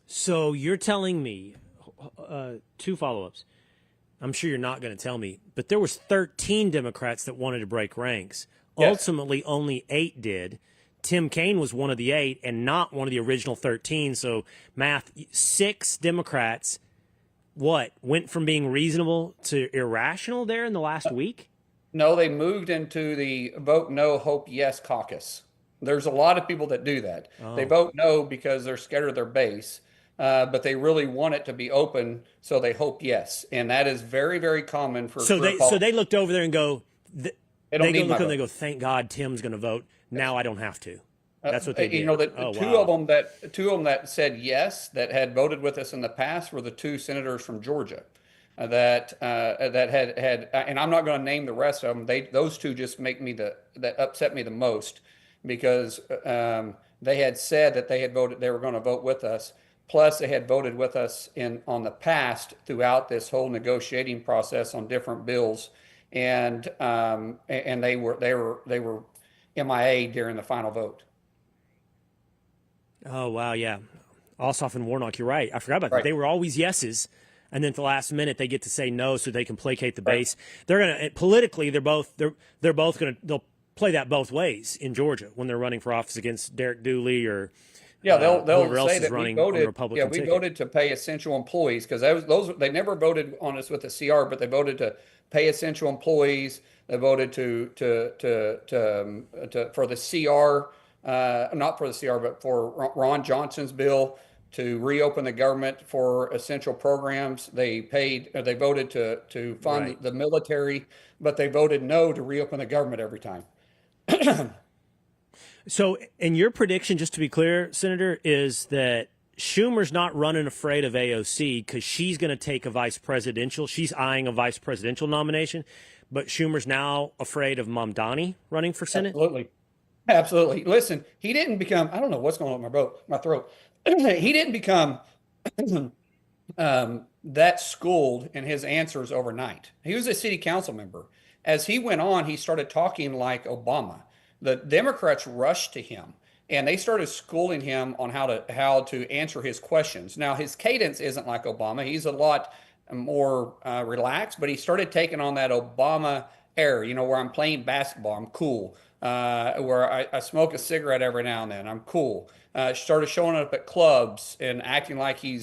So you're telling me, two follow-ups. I'm sure you're not going to tell me, but there was 13 Democrats that wanted to break ranks. Yes. Ultimately, only 8 did. Tim Kaine was one of the 8 and not one of the original 13. So math, 6 Democrats, went from being reasonable to irrational there in the last week? No, they moved into the vote no, hope yes caucus. There's a lot of people that do that. Oh. They vote no because they're scared of their base. But they really want it to be open, so they hope yes, and that is very, very common for. So they looked over there and go. They go. Thank God Tim's going to vote. Now I don't have to. That's what they did. You know, two of them that said yes, that had voted with us in the past, were the 2 senators from Georgia, that had, and I'm not going to name the rest of them. Those 2 just that upset me the most, because they had said that they were going to vote with us. Plus, they had voted with us on the past throughout this whole negotiating process on different bills, and they were MIA during the final vote. Oh wow, yeah, Ossoff and Warnock, you're right. I forgot about that. They were always yeses, and then at the last minute they get to say no so they can placate the base. They're gonna politically, they're both they'll play that both ways in Georgia when they're running for office against Derek Dooley or. Yeah, they'll say that we voted. Yeah, we voted to pay essential employees, because those they never voted on us with the CR, but they voted to pay essential employees. They voted for the CR, not for the CR, but for Ron Johnson's bill to reopen the government for essential programs. They voted to fund the military, but they voted no to reopen the government every time. So, and your prediction, just to be clear, Senator, is that Schumer's not running afraid of AOC because she's going to take she's eyeing a vice presidential nomination, but Schumer's now afraid of Mamdani running for Senate? Absolutely. Listen, he didn't become, I don't know what's going on with my throat. He didn't become that schooled in his answers overnight. He was a city council member. As he went on, he started talking like Obama. The Democrats rushed to him, and they started schooling him on how to answer his questions. Now, his cadence isn't like Obama. He's a lot more relaxed, but he started taking on that Obama air, where I'm playing basketball, I'm cool, where I smoke a cigarette every now and then, I'm cool. Started showing up at clubs and acting like he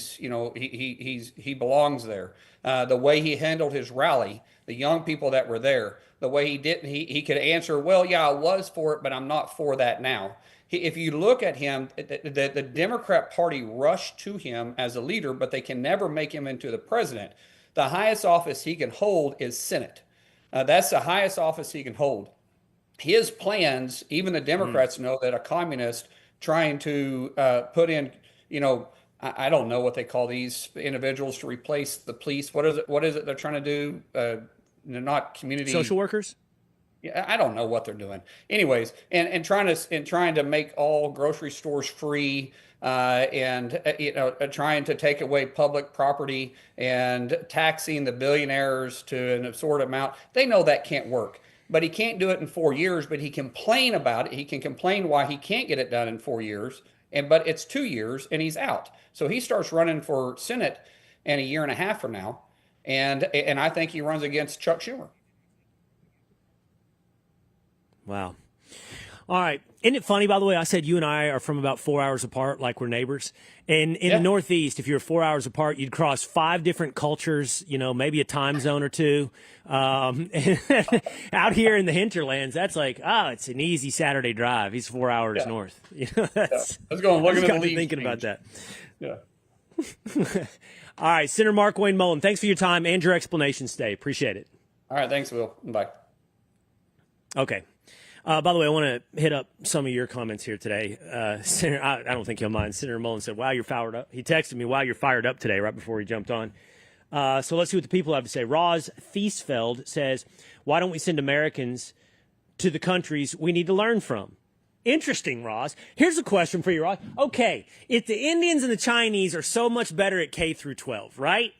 belongs there. The way he handled his rally, the young people that were there, the way he could answer, well, yeah, I was for it, but I'm not for that now. If you look at him, the Democrat Party rushed to him as a leader, but they can never make him into the president. The highest office he can hold is Senate. That's the highest office he can hold. His plans, even the Democrats know that a communist trying to put in, I don't know what they call these individuals to replace the police. What is it they're trying to do? They're not community social workers. Yeah, I don't know what they're doing. Anyways, and trying to make all grocery stores free, and trying to take away public property and taxing the billionaires to an absurd amount. They know that can't work. But he can't do it in 4 years, but he complain about it. He can complain why he can't get it done in 4 years, but it's 2 years and he's out. So he starts running for Senate in a year and a half from now, and I think he runs against Chuck Schumer. Wow. All right. Isn't it funny, by the way, I said you and I are from about 4 hours apart, like we're neighbors. And in the Northeast, if you're 4 hours apart, you'd cross 5 different cultures, maybe a time zone or two. Out here in the hinterlands, that's like, it's an easy Saturday drive. He's 4 hours north. Let's go and look at the leaves. Thinking about that. Yeah. All right, Senator Markwayne Mullin, thanks for your time and your explanations today. Appreciate it. All right, thanks, Will. Bye. Okay. By the way, I want to hit up some of your comments here today. Senator, I don't think you'll mind. Senator Mullin said, wow, you're fired up. He texted me, wow, you're fired up today, right before he jumped on. So let's see what the people have to say. Roz Thiesfeld says, why don't we send Americans to the countries we need to learn from? Interesting, Roz. Here's a question for you, Roz. Okay, if the Indians and the Chinese are so much better at K through 12, right?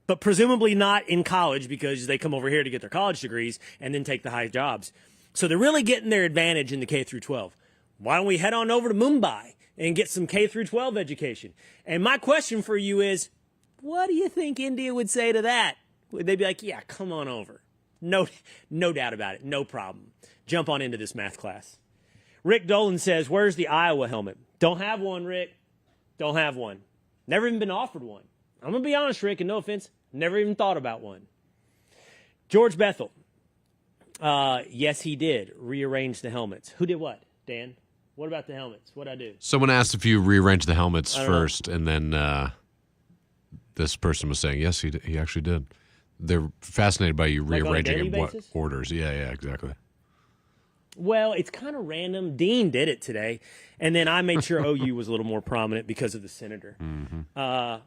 But presumably not in college because they come over here to get their college degrees and then take the high jobs. So they're really getting their advantage in the K through 12. Why don't we head on over to Mumbai and get some K through 12 education? And my question for you is, what do you think India would say to that? Would they be like, yeah, come on over? No doubt about it. No problem. Jump on into this math class. Rick Dolan says, where's the Iowa helmet? Don't have one, Rick. Don't have one. Never even been offered one. I'm going to be honest, Rick, and no offense, never even thought about one. George Bethel. Yes, he did rearrange the helmets. Who did what, Dan? What about the helmets? What'd I do? Someone asked if you rearranged the helmets first, and then this person was saying, yes, he actually did. They're fascinated by you rearranging in what orders. Yeah, exactly. Well, it's kind of random. Dean did it today, and then I made sure OU was a little more prominent because of the senator. Mm-hmm.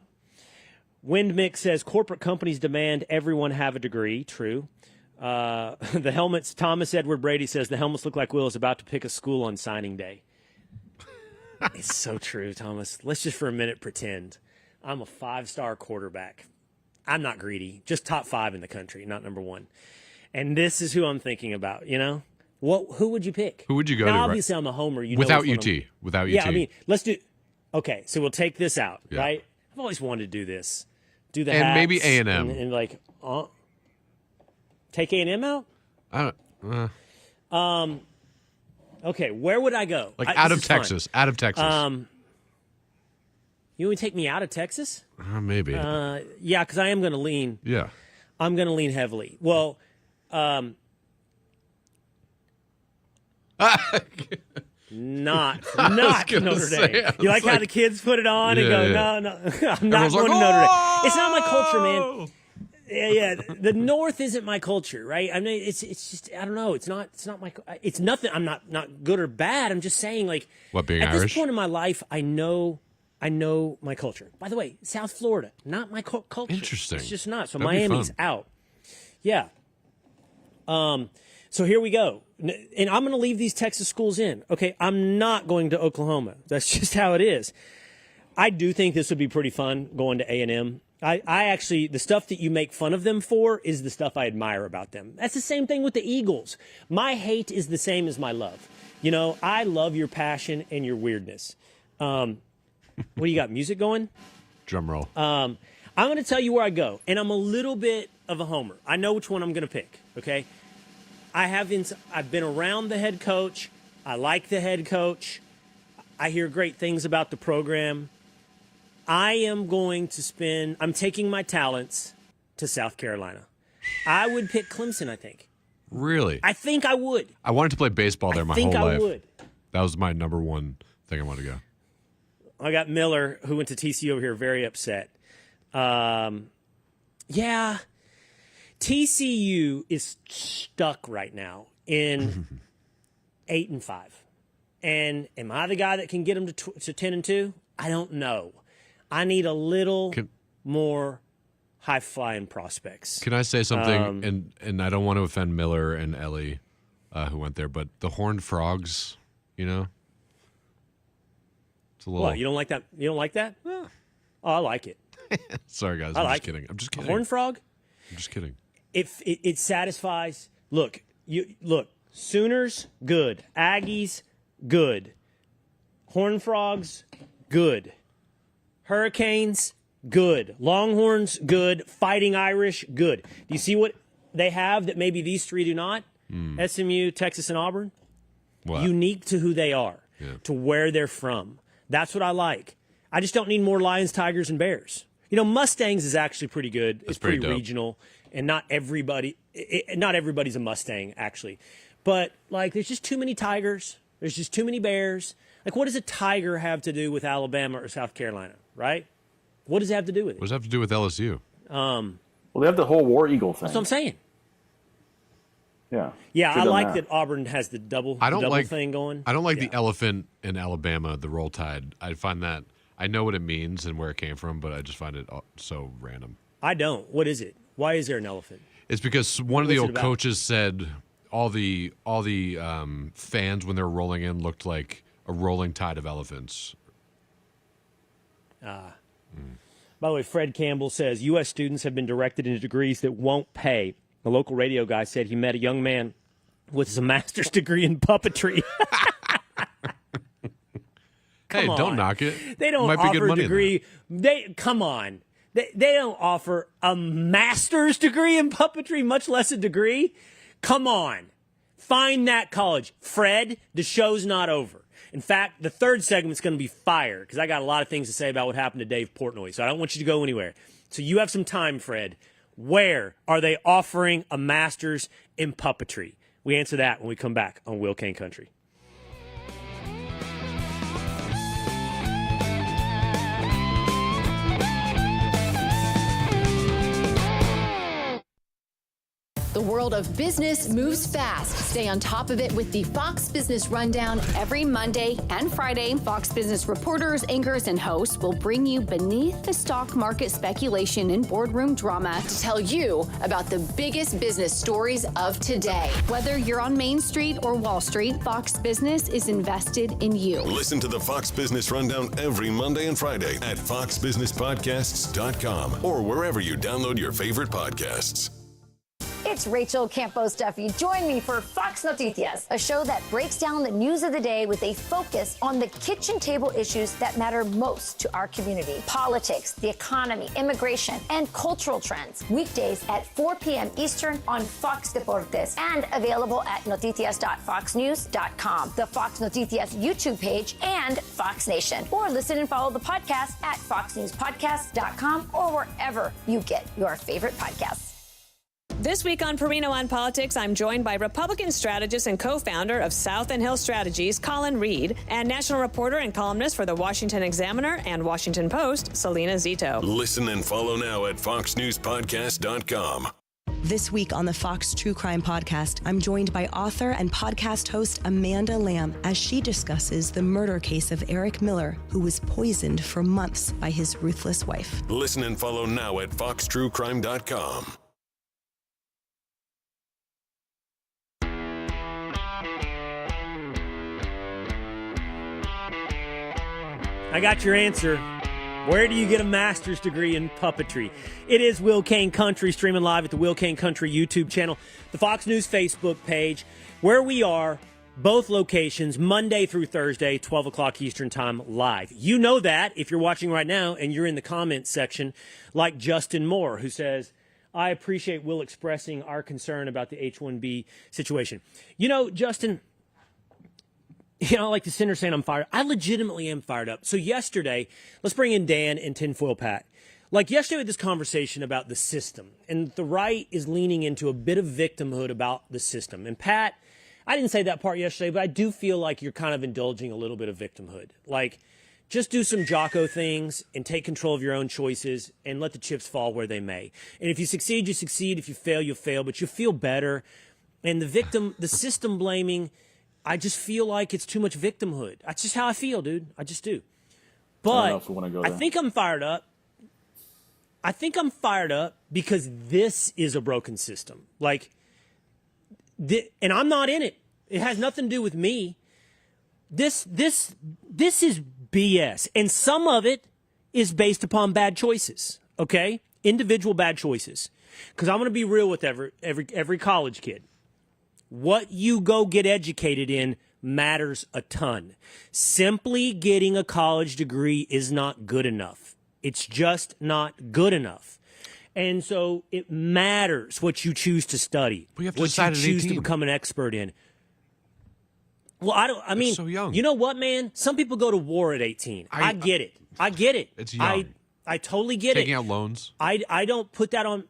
Windmix says, corporate companies demand everyone have a degree. True. The helmets, Thomas Edward Brady says, the helmets look like Will is about to pick a school on signing day. It's so true, Thomas. Let's just for a minute pretend I'm a 5-star quarterback. I'm not greedy, just top 5 in the country, not number 1. And this is who I'm thinking about, Who would you pick? Who would you go now, to? Obviously, I'm a homer. Without UT. Without UT. Yeah, I mean, let's do. Okay, so we'll take this out, right? I've always wanted to do this. Do the and hats maybe A&M and like take A&M out. I don't. Okay, where would I go? Like out of Texas. Out of Texas. You want to take me out of Texas? Maybe. Yeah, because I am going to lean. Yeah. I'm going to lean heavily. Well. Not Notre Dame. You like how the kids put it on and go, no, I'm not Everyone's going like, to Notre Dame. It's not my culture, man. Yeah, the North isn't my culture, right? I mean, it's just I don't know. It's not my. It's nothing. I'm not good or bad. I'm just saying, like, what, being at Irish? this point in my life, I know my culture. By the way, South Florida, not my culture. Interesting. It's just not. So That'd be Miami's fun. out. Yeah. So here we go. And I'm going to leave these Texas schools in. Okay, I'm not going to Oklahoma. That's just how it is. I do think this would be pretty fun going to A&M. I actually, the stuff that you make fun of them for is the stuff I admire about them. That's the same thing with the Eagles. My hate is the same as my love. I love your passion and your weirdness. What do you got, music going? Drum roll. I'm going to tell you where I go, and I'm a little bit of a homer. I know which one I'm going to pick, okay? I've been around the head coach. I like the head coach. I hear great things about the program. I'm taking my talents to South Carolina. I would pick Clemson, I think. Really? I think I would. I wanted to play baseball there my whole life. I think I would. That was my number one thing I wanted to go. I got Miller, who went to TCU over here, very upset. Yeah. TCU is stuck right now in 8-5. And am I the guy that can get them to 10-2? I don't know. I need a little more high-flying prospects. Can I say something? And I don't want to offend Miller and Ellie, who went there, but the Horned Frogs, It's a little. What, you don't like that? You don't like that? Oh, I like it. Sorry, guys. I'm just kidding. I'm just kidding. A horned frog? I'm just kidding. It satisfies. Look, Sooners, good. Aggies, good. Horned Frogs, good. Hurricanes, good. Longhorns, good. Fighting Irish, good. Do you see what they have that maybe these three do not? SMU, Texas, and Auburn? unique to who they are, to where they're from. That's what I like. I just don't need more lions, tigers, and bears. You know, Mustangs is actually pretty good. It's pretty regional, and not everybody's a Mustang, actually. But, like, there's just too many tigers. There's just too many bears. Like, what does a tiger have to do with Alabama or South Carolina, right? What does it have to do with it? What does it have to do with LSU? Well, they have the whole war eagle thing. That's what I'm saying. Yeah. Yeah, I like that Auburn has the double thing going. I don't like the elephant in Alabama, the roll tide. I find that, I know what it means and where it came from, but I just find it so random. I don't. What is it? Why is there an elephant? It's because one of the old coaches said all the fans when they're rolling in looked like a rolling tide of elephants. By the way, Fred Campbell says U.S. students have been directed into degrees that won't pay. A local radio guy said he met a young man with a master's degree in puppetry. Hey, don't knock it. They don't offer a degree. Come on. They don't offer a master's degree in puppetry, much less a degree. Come on. Find that college. Fred, the show's not over. In fact, the third segment's going to be fire because I got a lot of things to say about what happened to Dave Portnoy, so I don't want you to go anywhere. So you have some time, Fred. Where are they offering a master's in puppetry? We answer that when we come back on Will Cain Country. The world of business moves fast. Stay on top of it with the Fox Business Rundown every Monday and Friday. Fox Business reporters, anchors, and hosts will bring you beneath the stock market speculation and boardroom drama to tell you about the biggest business stories of today. Whether you're on Main Street or Wall Street, Fox Business is invested in you. Listen to the Fox Business Rundown every Monday and Friday at foxbusinesspodcasts.com or wherever you download your favorite podcasts. It's Rachel Campos Duffy. Join me for Fox Noticias, a show that breaks down the news of the day with a focus on the kitchen table issues that matter most to our community. Politics, the economy, immigration, and cultural trends. Weekdays at 4 p.m. Eastern on Fox Deportes and available at noticias.foxnews.com, the Fox Noticias YouTube page, and Fox Nation. Or listen and follow the podcast at foxnewspodcasts.com or wherever you get your favorite podcasts. This week on Perino on Politics, I'm joined by Republican strategist and co-founder of South and Hill Strategies, Colin Reed, and national reporter and columnist for the Washington Examiner and Washington Post, Selena Zito. Listen and follow now at foxnewspodcast.com. This week on the Fox True Crime Podcast, I'm joined by author and podcast host Amanda Lamb as she discusses the murder case of Eric Miller, who was poisoned for months by his ruthless wife. Listen and follow now at foxtruecrime.com. I got your answer. Where do you get a master's degree in puppetry? It is Will Cain Country, streaming live at the Will Cain Country YouTube channel, the Fox News Facebook page, where we are, both locations, Monday through Thursday, 12 o'clock Eastern Time, live. You know that if you're watching right now and you're in the comments section, like Justin Moore, who says, I appreciate Will expressing our concern about the H-1B situation. You know, Justin, like the sinner saying I'm fired. I legitimately am fired up. So yesterday, let's bring in Dan and Tinfoil Pat. Like yesterday we had this conversation about the system, and the right is leaning into a bit of victimhood about the system. And Pat, I didn't say that part yesterday, but I do feel like you're kind of indulging a little bit of victimhood. Like, just do some Jocko things and take control of your own choices and let the chips fall where they may. And if you succeed, you succeed. If you fail, you fail, but you feel better. And the system blaming, I just feel like it's too much victimhood. That's just how I feel, dude. I just do. But I think I'm fired up. I think I'm fired up because this is a broken system. Like, and I'm not in it. It has nothing to do with me. This is BS. And some of it is based upon bad choices, okay? Individual bad choices. Because I'm going to be real with every college kid. What you go get educated in matters a ton. Simply getting a college degree is not good enough. It's just not good enough. And so it matters what you choose to study, We have to what decide you at choose 18. to become an expert in. Well, I mean, so young. You know what, man? Some people go to war at 18. I get it. I get it. It's young. I totally get Taking it. out loans. I don't put that on.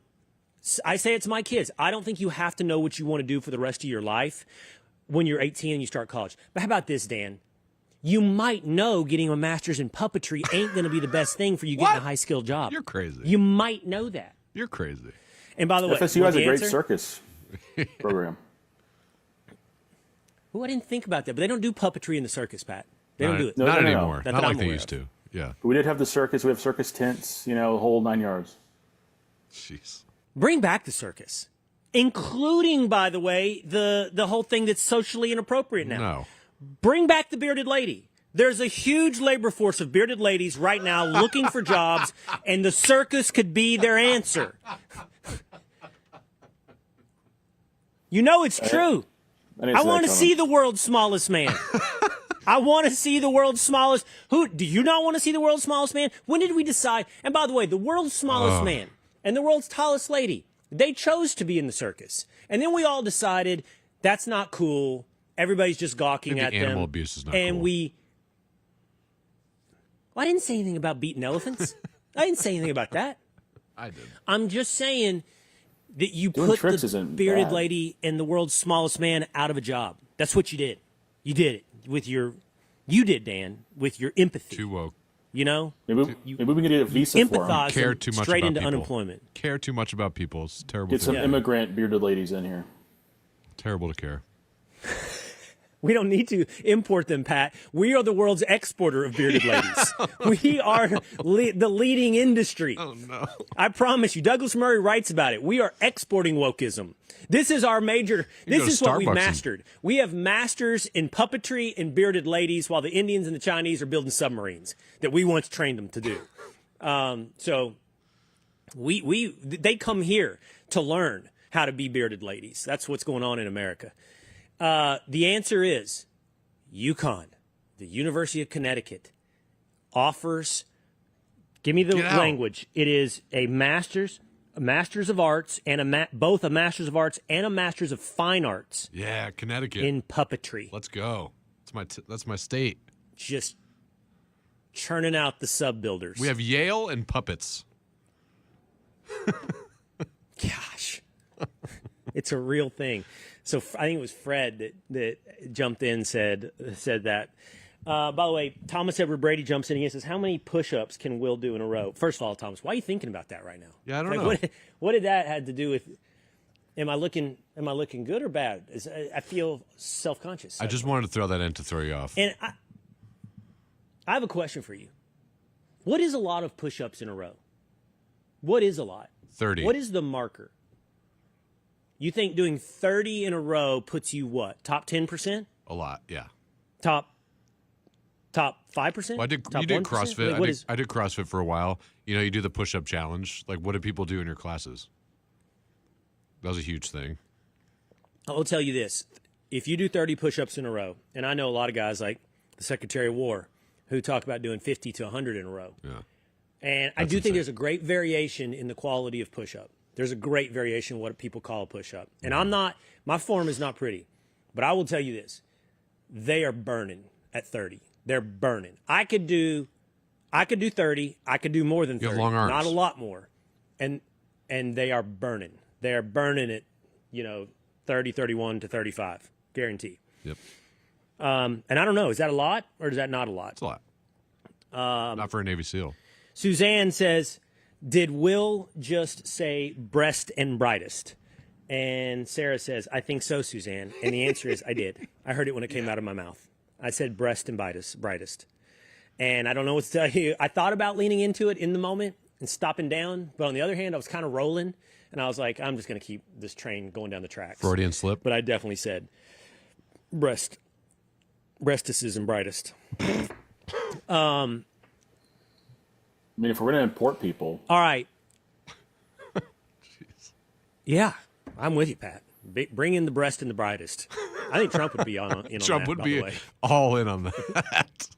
I say it to my kids. I don't think you have to know what you want to do for the rest of your life when you're 18 and you start college. But how about this, Dan? You might know getting a master's in puppetry ain't going to be the best thing for you getting a high-skilled job. You're crazy. You might know that. You're crazy. And by the way, FSU has a great circus program. Oh, I didn't think about that, but they don't do puppetry in the circus, Pat. They don't do it. Not anymore. Not Not that like I'm they aware used of. to. Yeah. We did have the circus. We have circus tents, the whole 9 yards. Jeez. Bring back the circus, including, by the way, the whole thing that's socially inappropriate now. No. Bring back the bearded lady. There's a huge labor force of bearded ladies right now looking for jobs, and the circus could be their answer. You know it's true. I want to see the world's smallest man. I want to see the world's smallest. Who do you not want to see the world's smallest man? When did we decide? And by the way, the world's smallest man and the world's tallest lady, they chose to be in the circus. And then we all decided that's not cool. Everybody's just gawking at them. Animal abuse is not and cool. I didn't say anything about beating elephants. I didn't say anything about that. I did. I'm just saying that you Doing put tricks the isn't bearded bad. lady and the world's smallest man out of a job. That's what you did. You did it with you did, Dan, with your empathy. Too woke. You know? Maybe we can get a visa for Empathize them. Care them too much straight about into people. unemployment. Care too much about people. It's terrible. Get some to immigrant bearded ladies in here. Terrible to care. We don't need to import them, Pat. We are the world's exporter of bearded ladies. We are the leading industry. Oh, no. I promise you. Douglas Murray writes about it. We are exporting wokeism. This is our major. This is what we've mastered. We have masters in puppetry and bearded ladies, while the Indians and the Chinese are building submarines that we once trained them to do. So they come here to learn how to be bearded ladies. That's what's going on in America. The answer is UConn, the University of Connecticut, offers. Give me the language. It is a master's of arts, and both a master's of arts and a master's of fine arts. Yeah, Connecticut. In puppetry. Let's go. That's my state. Just churning out the sub builders. We have Yale and puppets. Gosh, it's a real thing. So I think it was Fred that jumped in and said that. By the way, Thomas Edward Brady jumps in and he says, "How many push-ups can Will do in a row?" First of all, Thomas, why are you thinking about that right now? Yeah, I don't know. What did that have to do with? Am I looking good or bad? I feel self-conscious. I just wanted to throw that in to throw you off. And I have a question for you. What is a lot of push-ups in a row? What is a lot? 30. What is the marker? You think doing 30 in a row puts you what? Top 10%? A lot, yeah. Top 5%? Well, you did 1%? CrossFit. Like, I did CrossFit for a while. You do the push-up challenge. Like, what do people do in your classes? That was a huge thing. I'll tell you this. If you do 30 push-ups in a row, and I know a lot of guys like the Secretary of War who talk about doing 50 to 100 in a row. Yeah. And I do think there's a great variation in the quality of push-up. There's a great variation in what people call a push-up. And my form is not pretty, but I will tell you this. They are burning at 30. They're burning. I could do 30. I could do more than 30. You have long arms. Not a lot more. And they are burning. They are burning at, 30, 31 to 35. Guarantee. Yep. And I don't know, is that a lot or is that not a lot? It's a lot. Not for a Navy SEAL. Suzanne says, did Will just say breast and brightest? And Sarah says, I think so, Suzanne. And the answer is, I did. I heard it when it came out of my mouth. I said breast and brightest. And I don't know what to tell you. I thought about leaning into it in the moment and stopping down. But on the other hand, I was kind of rolling. And I was like, I'm just going to keep this train going down the tracks. Freudian slip. But I definitely said breastesses and brightest. I mean, if we're going to import people. All right. Yeah, I'm with you, Pat. Bring in the breast and the brightest. I think Trump would be in on Trump that, would by be the way. all in on that.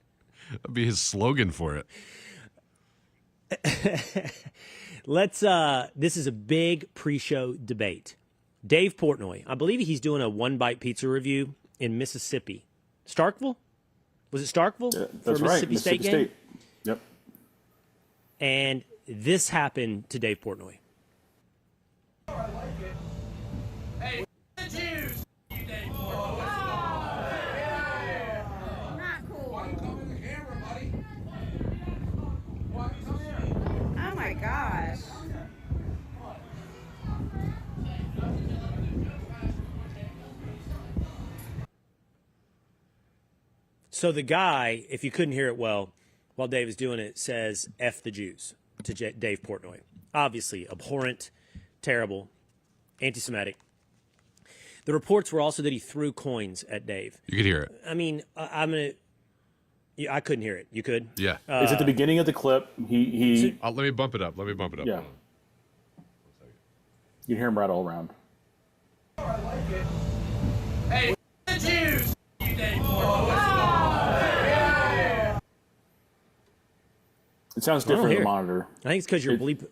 That'd be his slogan for it. This is a big pre-show debate. Dave Portnoy, I believe he's doing a one-bite pizza review in Mississippi. Starkville? Was it Starkville? Yeah, for that's right. Mississippi State game? Yep. And this happened to Dave Portnoy. Hey, the Jews! You Dave Portnoy. Not cool. Why you come in the camera, buddy? Why you come here? Oh my gosh. So the guy, if you couldn't hear it well, while Dave is doing it, says F the Jews to Dave Portnoy. Obviously, abhorrent, terrible, anti-Semitic. The reports were also that he threw coins at Dave. You could hear it. I mean, I couldn't hear it. You could? Yeah. It's at the beginning of the clip. He let me bump it up. Yeah. You hear him rattle around. Hey, the Jews! You Dave Portnoy. It sounds different in the monitor. I think it's because you're bleeping.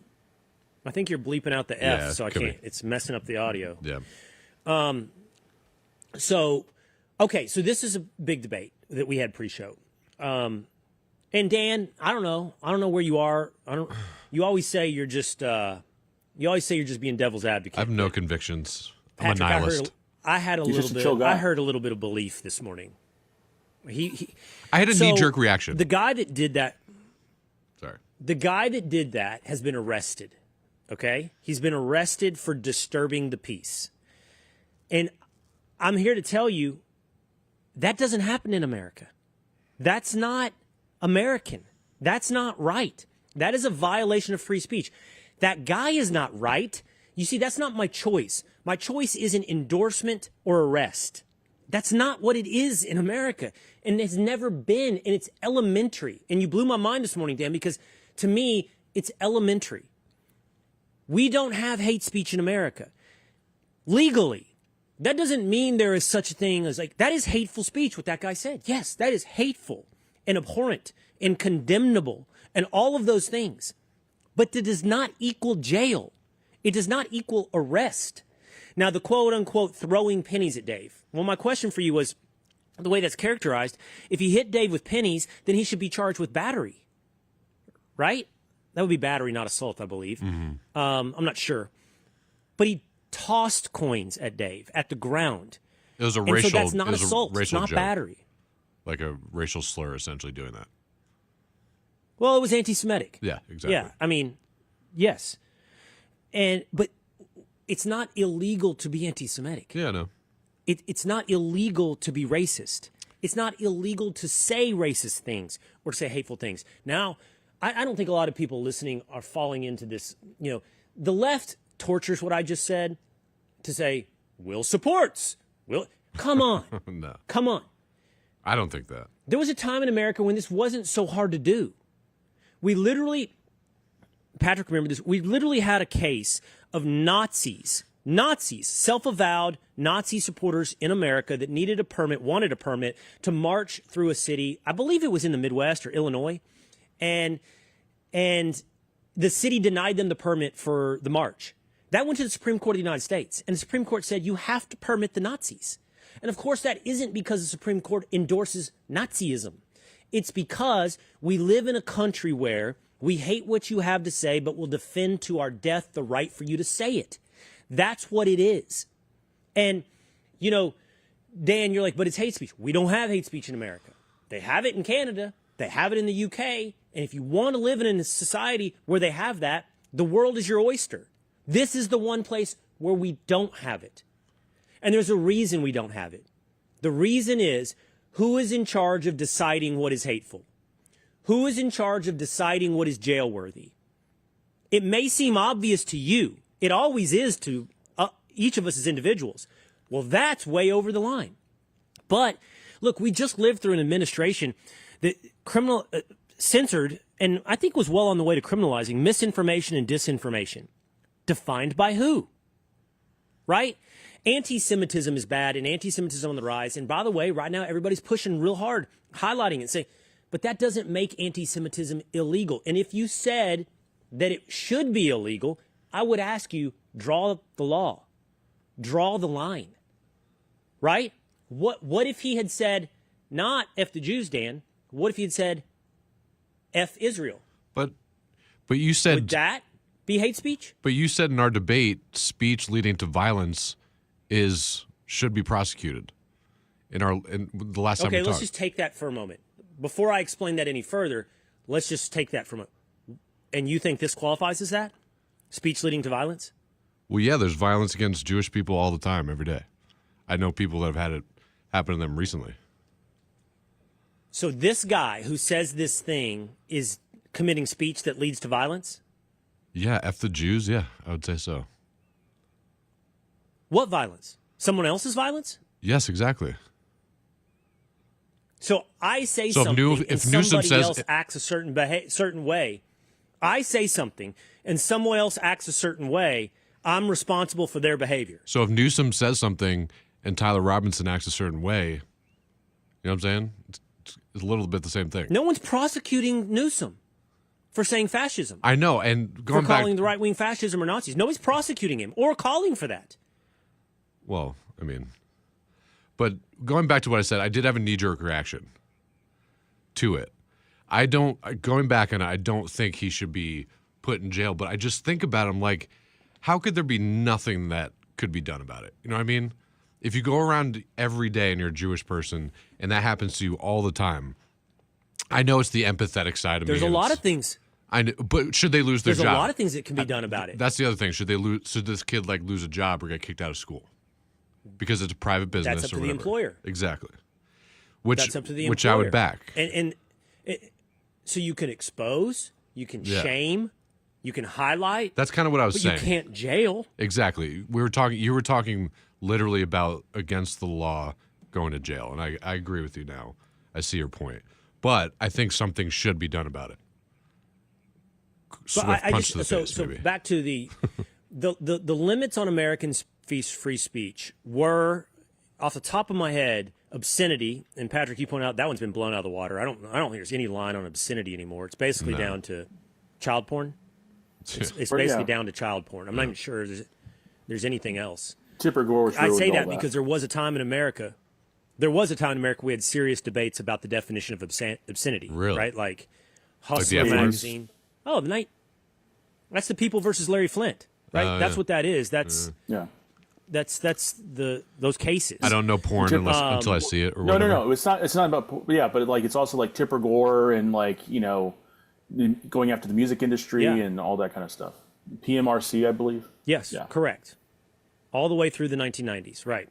I think you're bleeping out the F, Yeah, so I could can't. be. It's messing up the audio. Yeah. So, okay, so this is a big debate that we had pre-show. And Dan, I don't know where you are. You always say you're just being devil's advocate. I have no convictions. Patrick, I'm a nihilist. I heard a little bit of belief this morning. I had a knee-jerk reaction. The guy that did that. Sorry. The guy that did that has been arrested. Okay, he's been arrested for disturbing the peace, and I'm here to tell you that doesn't happen in America. That's not American. That's not right. That is a violation of free speech. That guy is not right. You see, that's not my choice. My choice isn't endorsement or arrest. That's not what it is in America. And it's never been. And it's elementary. And you blew my mind this morning, Dan, because to me, it's elementary. We don't have hate speech in America. Legally. That doesn't mean there is such a thing as that is hateful speech, what that guy said. Yes, that is hateful and abhorrent and condemnable and all of those things. But it does not equal jail. It does not equal arrest. Now, the quote-unquote throwing pennies at Dave. Well, my question for you was, the way that's characterized, if he hit Dave with pennies, then he should be charged with battery. Right? That would be battery, not assault, I believe. Mm-hmm. I'm not sure. But he tossed coins at Dave at the ground. It was a and racial. So that's not assault. It's not joke. battery. Like a racial slur, essentially doing that. Well, it was anti-Semitic. Yeah, exactly. Yeah, I mean, yes. But it's not illegal to be anti-Semitic. Yeah, no. It's not illegal to be racist. It's not illegal to say racist things or to say hateful things. Now, I don't think a lot of people listening are falling into this. You know, the left tortures what I just said to say, Will supports. Will, come on. No. Come on. I don't think that. There was a time in America when this wasn't so hard to do. We literally, Patrick, remember this, we literally had a case of Nazis, self-avowed Nazi supporters in America that wanted a permit to march through a city. I believe it was in the Midwest or Illinois. And the city denied them the permit for the march. That went to the Supreme Court of the United States. And the Supreme Court said, you have to permit the Nazis. And of course, that isn't because the Supreme Court endorses Nazism. It's because we live in a country where we hate what you have to say, but will defend to our death the right for you to say it. That's what it is. And, you know, Dan, you're like, but it's hate speech. We don't have hate speech in America. They have it in Canada. They have it in the UK. And if you want to live in a society where they have that, the world is your oyster. This is the one place where we don't have it. And there's a reason we don't have it. The reason is, who is in charge of deciding what is hateful? Who is in charge of deciding what is jail-worthy? It may seem obvious to you. It always is to each of us as individuals. Well, that's way over the line. But, look, we just lived through an administration that censored, and I think was well on the way to criminalizing, misinformation and disinformation. Defined by who? Right? Anti-Semitism is bad, and anti-Semitism on the rise. And by the way, right now, everybody's pushing real hard, highlighting it, saying, but that doesn't make anti-Semitism illegal. And if you said that it should be illegal, I would ask you, draw the law. Draw the line. Right? What if he had said, Not F the Jews, Dan. What if he had said F Israel? But you said... Would that be hate speech? But you said in our debate, speech leading to violence should be prosecuted. In the last time we Okay, talked. let's just take that for a moment. Before I explain that any further, let's just take that for a moment. And you think this qualifies as that? Speech leading to violence? Well, yeah, there's violence against Jewish people all the time, every day. I know people that have had it happen to them recently. So this guy who says this thing is committing speech that leads to violence? Yeah, F the Jews, yeah, I would say so. What violence? Someone else's violence? Yes, exactly. So I say So if something if and Newsom somebody says- else acts a certain way. I say something and someone else acts a certain way, I'm responsible for their behavior. So if Newsom says something and Tyler Robinson acts a certain way, you know what I'm saying? It's a little bit the same thing. No one's prosecuting Newsom for saying fascism. I know, and going for back... calling the right-wing fascism or Nazis. Nobody's prosecuting him or calling for that. Well, I mean... But going back to what I said, I did have a knee-jerk reaction to it. Going back, and I don't think he should be put in jail, but I just think about it, I'm like, how could there be nothing that could be done about it? You know what I mean? If you go around every day and you're a Jewish person, and that happens to you all the time, I know it's the empathetic side of me. There's a lot of things. I know, but should they lose their job? There's a lot of things that can be done about it. That's the other thing. Should this kid lose a job or get kicked out of school? Because it's a private business. That's up to or the whatever. employer. Exactly. That's up to the employer. Which I would back. So you can expose, you can Yeah. shame, you can highlight. That's kind of what I was but saying. You can't jail. Exactly. You were talking literally about against the law going to jail, and I agree with you now. I see your point. But I think something should be done about it. But I punch to the so face, maybe. back to the limits on American free speech were, off the top of my head, obscenity. And Patrick, you point out that one's been blown out of the water. I don't think there's any line on obscenity anymore. It's basically down to child porn. It's basically down to child porn. I'm not even sure there's anything else. Tipper Gore was I say that because there was a time in America. There was a time in America we had serious debates about the definition of obscenity. Really? Right? Like Like the Hustler F-words? magazine. Oh, the night. That's the People versus Larry Flint. Right? That's yeah. what that is. That's that's those cases. I don't know porn until I see it. Or no, whatever. no. It's not about but it's also like Tipper Gore and going after the music industry and all that kind of stuff. PMRC, I believe. Yes, correct. All the way through the 1990s, right.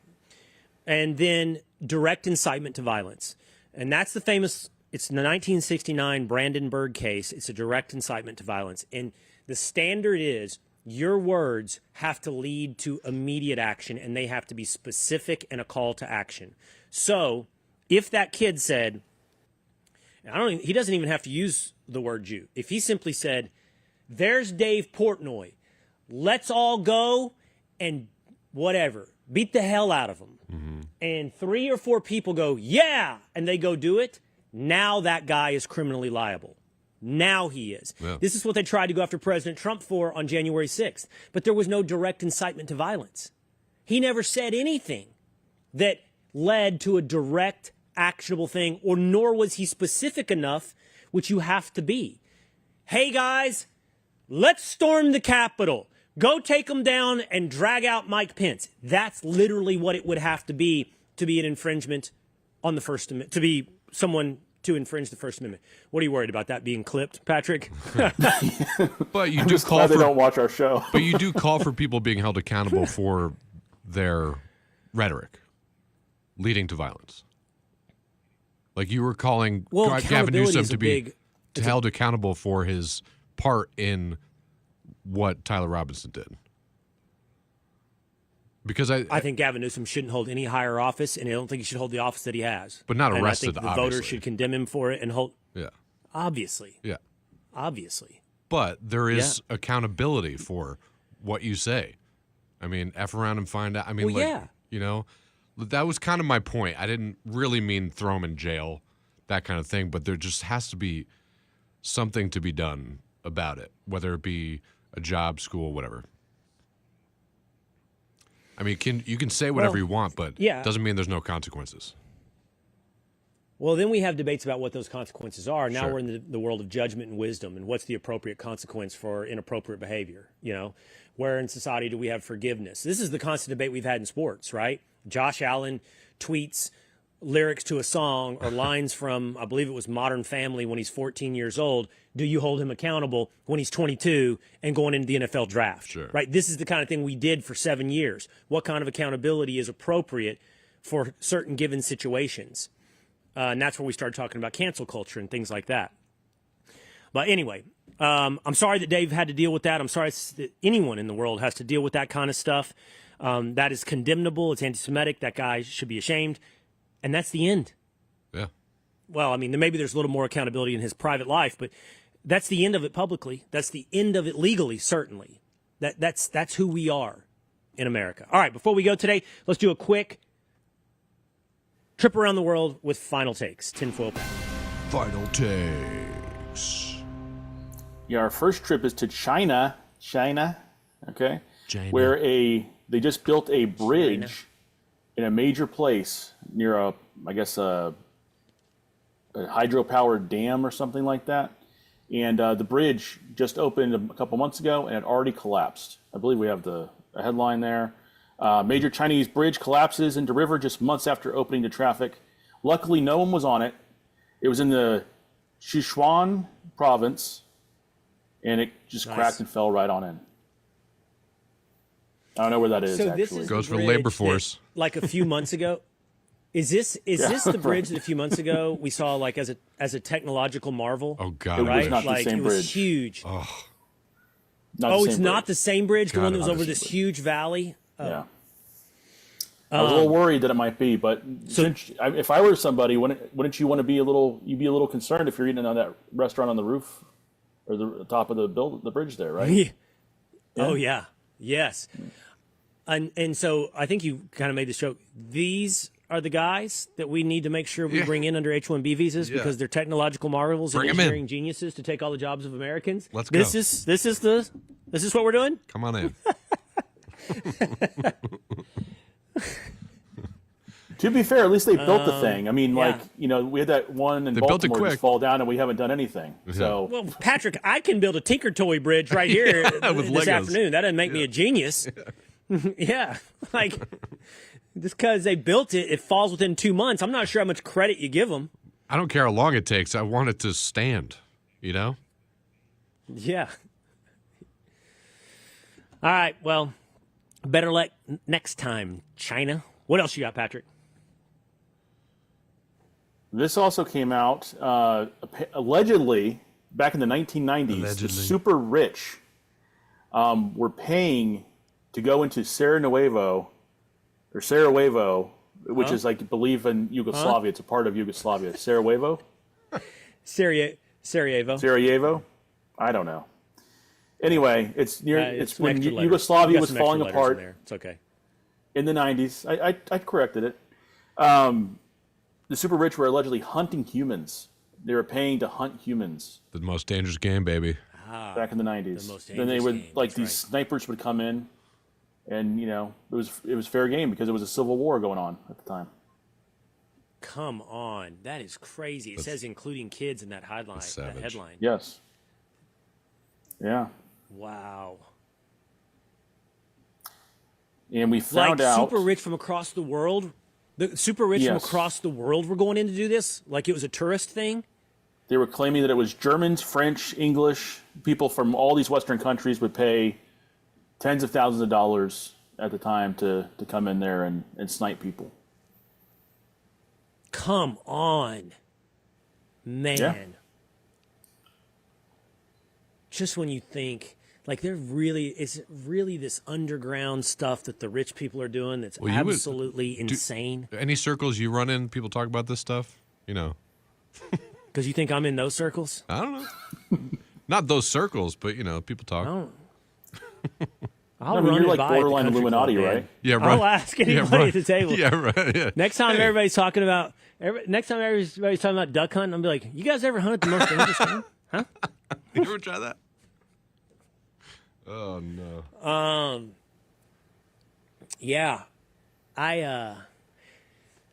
And then direct incitement to violence. And that's the famous, it's the 1969 Brandenburg case. It's a direct incitement to violence. And the standard is your words have to lead to immediate action, and they have to be specific and a call to action. So if that kid said, he doesn't even have to use the word Jew. If he simply said, there's Dave Portnoy, let's all go and whatever, beat the hell out of him. Mm-hmm. And 3 or 4 people go, yeah, and they go do it. Now that guy is criminally liable. Now he is. Yeah. This is what they tried to go after President Trump for on January 6th. But there was no direct incitement to violence. He never said anything that led to a direct, actionable thing, or nor was he specific enough, which you have to be. Hey, guys, let's storm the Capitol. Go take them down and drag out Mike Pence. That's literally what it would have to be an infringement on the First Amendment, to be someone to infringe the First Amendment. What are you worried about that being clipped, Patrick? But you I'm do just call glad for they don't watch our show. But you do call for people being held accountable for their rhetoric leading to violence. Like you were calling Gavin Newsom to be held accountable for his part in what Tyler Robinson did. Because I think Gavin Newsom shouldn't hold any higher office, and I don't think he should hold the office that he has. But not and arrested, I think the obviously. voters should condemn him for it and hold. Yeah. Obviously. Yeah. Obviously. But there is accountability for what you say. I mean, F around and find out. I mean, you know, that was kind of my point. I didn't really mean throw him in jail, that kind of thing. But there just has to be something to be done about it, whether it be a job, school, whatever. I mean, you can say whatever you want, but it doesn't mean there's no consequences. Well, then we have debates about what those consequences are. Now Sure. we're in the world of judgment and wisdom, and what's the appropriate consequence for inappropriate behavior? Where in society do we have forgiveness? This is the constant debate we've had in sports, right? Josh Allen tweets lyrics to a song or lines from, I believe it was Modern Family when he's 14 years old. Do you hold him accountable when he's 22 and going into the NFL draft? Sure. Right? This is the kind of thing we did for 7 years. What kind of accountability is appropriate for certain given situations? And that's where we started talking about cancel culture and things like that. But anyway, I'm sorry that Dave had to deal with that. I'm sorry that anyone in the world has to deal with that kind of stuff. That is condemnable. It's anti-Semitic. That guy should be ashamed. And that's the end. Yeah. Well, I mean, maybe there's a little more accountability in his private life, but that's the end of it publicly. That's the end of it legally, certainly. That's who we are in America. All right, before we go today, let's do a quick trip around the world with Final Takes. Tinfoil Pat. Final Takes. Yeah, our first trip is to China, okay? China. Where they just built a bridge in a major place near a hydropowered dam or something like that. And the bridge just opened a couple months ago and it already collapsed. I believe we have a headline there. Major Chinese bridge collapses into river just months after opening to traffic. Luckily, no one was on it. It was in the Sichuan province, and it just cracked and fell right on in. I don't know where that is. So actually. this is Goes the for bridge labor force. that, like a few months ago. Is this the bridge that a few months ago we saw like as a technological marvel? Oh God! It right? was not like the same it was bridge. huge. Oh, It's not the same bridge. The God, one that was not over the this same huge valley. Yeah. I was a little worried that it might be, but if I were somebody, wouldn't you want to be a little concerned if you're eating on that restaurant on the roof or the top of the bridge there, right? Yeah. Oh yeah, yes. And so I think you kind of made this joke. These are the guys that we need to make sure we bring in under H-1B visas because they're technological marvels and engineering geniuses to take all the jobs of Americans. Let's go. This is what we're doing. come on in. To be fair, at least they built the thing. I mean, we had that one in They built it Baltimore quick. just fall down, and we haven't done anything. So Well, Patrick, I can build a Tinker Toy bridge right here with this Legos. afternoon. That doesn't make me a genius. Yeah, like just because they built it, it falls within 2 months. I'm not sure how much credit you give them. I don't care how long it takes. I want it to stand. You know. Yeah. All right. Well, better luck next time, China. What else you got, Patrick? this also came out allegedly back in the 1990s. The super rich were paying to go into Sarajevo, which is like, I believe in Yugoslavia. It's a part of Yugoslavia. Sarajevo? Sarajevo. I don't know. Anyway, it's near. It's when extra letter. Yugoslavia You got was some extra falling letters apart. in there. It's okay. In the 90s, I corrected it. The super rich were allegedly hunting humans. They were paying to hunt humans. The most dangerous game, baby. Back in the 90s. The most Then they would dangerous game, like that's these right. snipers would come in, and it was fair game because it was a civil war going on at the time. Come on, that is crazy. It says including kids in that headline. That headline. Yes. Yeah. Wow. And we found out super rich from across the world. The super rich from across the world were going in to do this, like it was a tourist thing. They were claiming that it was Germans, French, English, people from all these Western countries would pay tens of thousands of dollars at the time to come in there and snipe people. Come on, man. Yeah. Just when you think, like, it's really this underground stuff that the rich people are doing that's absolutely insane. Any circles you run in, people talk about this stuff? Because you think I'm in those circles? I don't know. Not those circles, but, people talk. I'll I mean, run you're it like by borderline at the country Illuminati, club, man. right? Yeah, right. I'll ask anybody at the table. Yeah, right. Yeah. Next time everybody's talking about duck hunting, I'll be like, you guys ever hunted the most dangerous game? Huh? You ever try that? Oh, no. Yeah.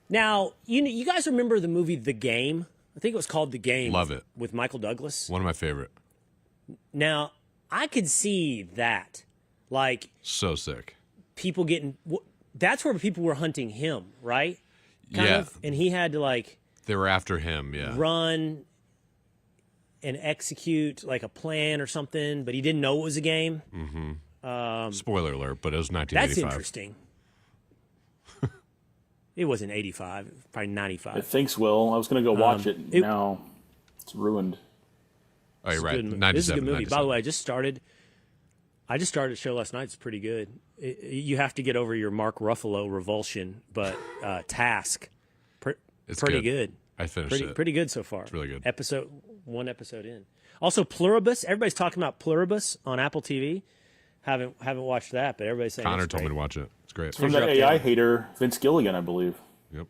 Now, you guys remember the movie The Game? I think it was called The Game. Love it. With Michael Douglas. One of my favorite. Now, I could see that. Like, so sick. People getting... That's where people were hunting him, right? Kind of. And he had to, like... They were after him, yeah. Run and execute, like, a plan or something, but he didn't know it was a game. Mm-hmm. Spoiler alert, but it was 1985. That's interesting. It wasn't 85, probably 95. Thanks, Will. I was going to go watch it. Now it's ruined. Oh, you're right. 97, this is a good movie. 97. By the way, I just started the show last night. It's pretty good. You have to get over your Mark Ruffalo revulsion, but Task, it's pretty good. I finished it. Pretty good so far. It's really good. One episode in. Also, Pluribus. Everybody's talking about Pluribus on Apple TV. Haven't watched that, but everybody's saying Connor told me to watch it. It's great. It's from that AI hater, Vince Gilligan, I believe. Yep.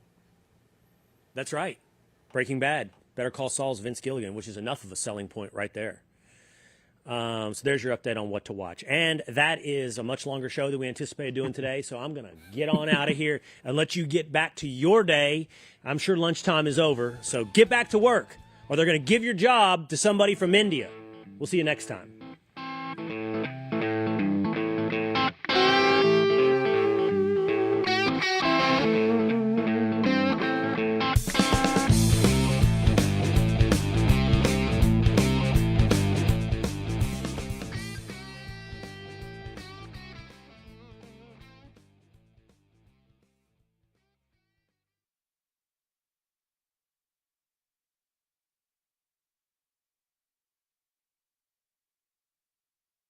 That's right. Breaking Bad. Better Call Saul's Vince Gilligan, which is enough of a selling point right there. So there's your update on what to watch. And that is a much longer show than we anticipated doing today, so I'm going to get on out of here and let you get back to your day. I'm sure lunchtime is over, so get back to work, or they're going to give your job to somebody from India. We'll see you next time.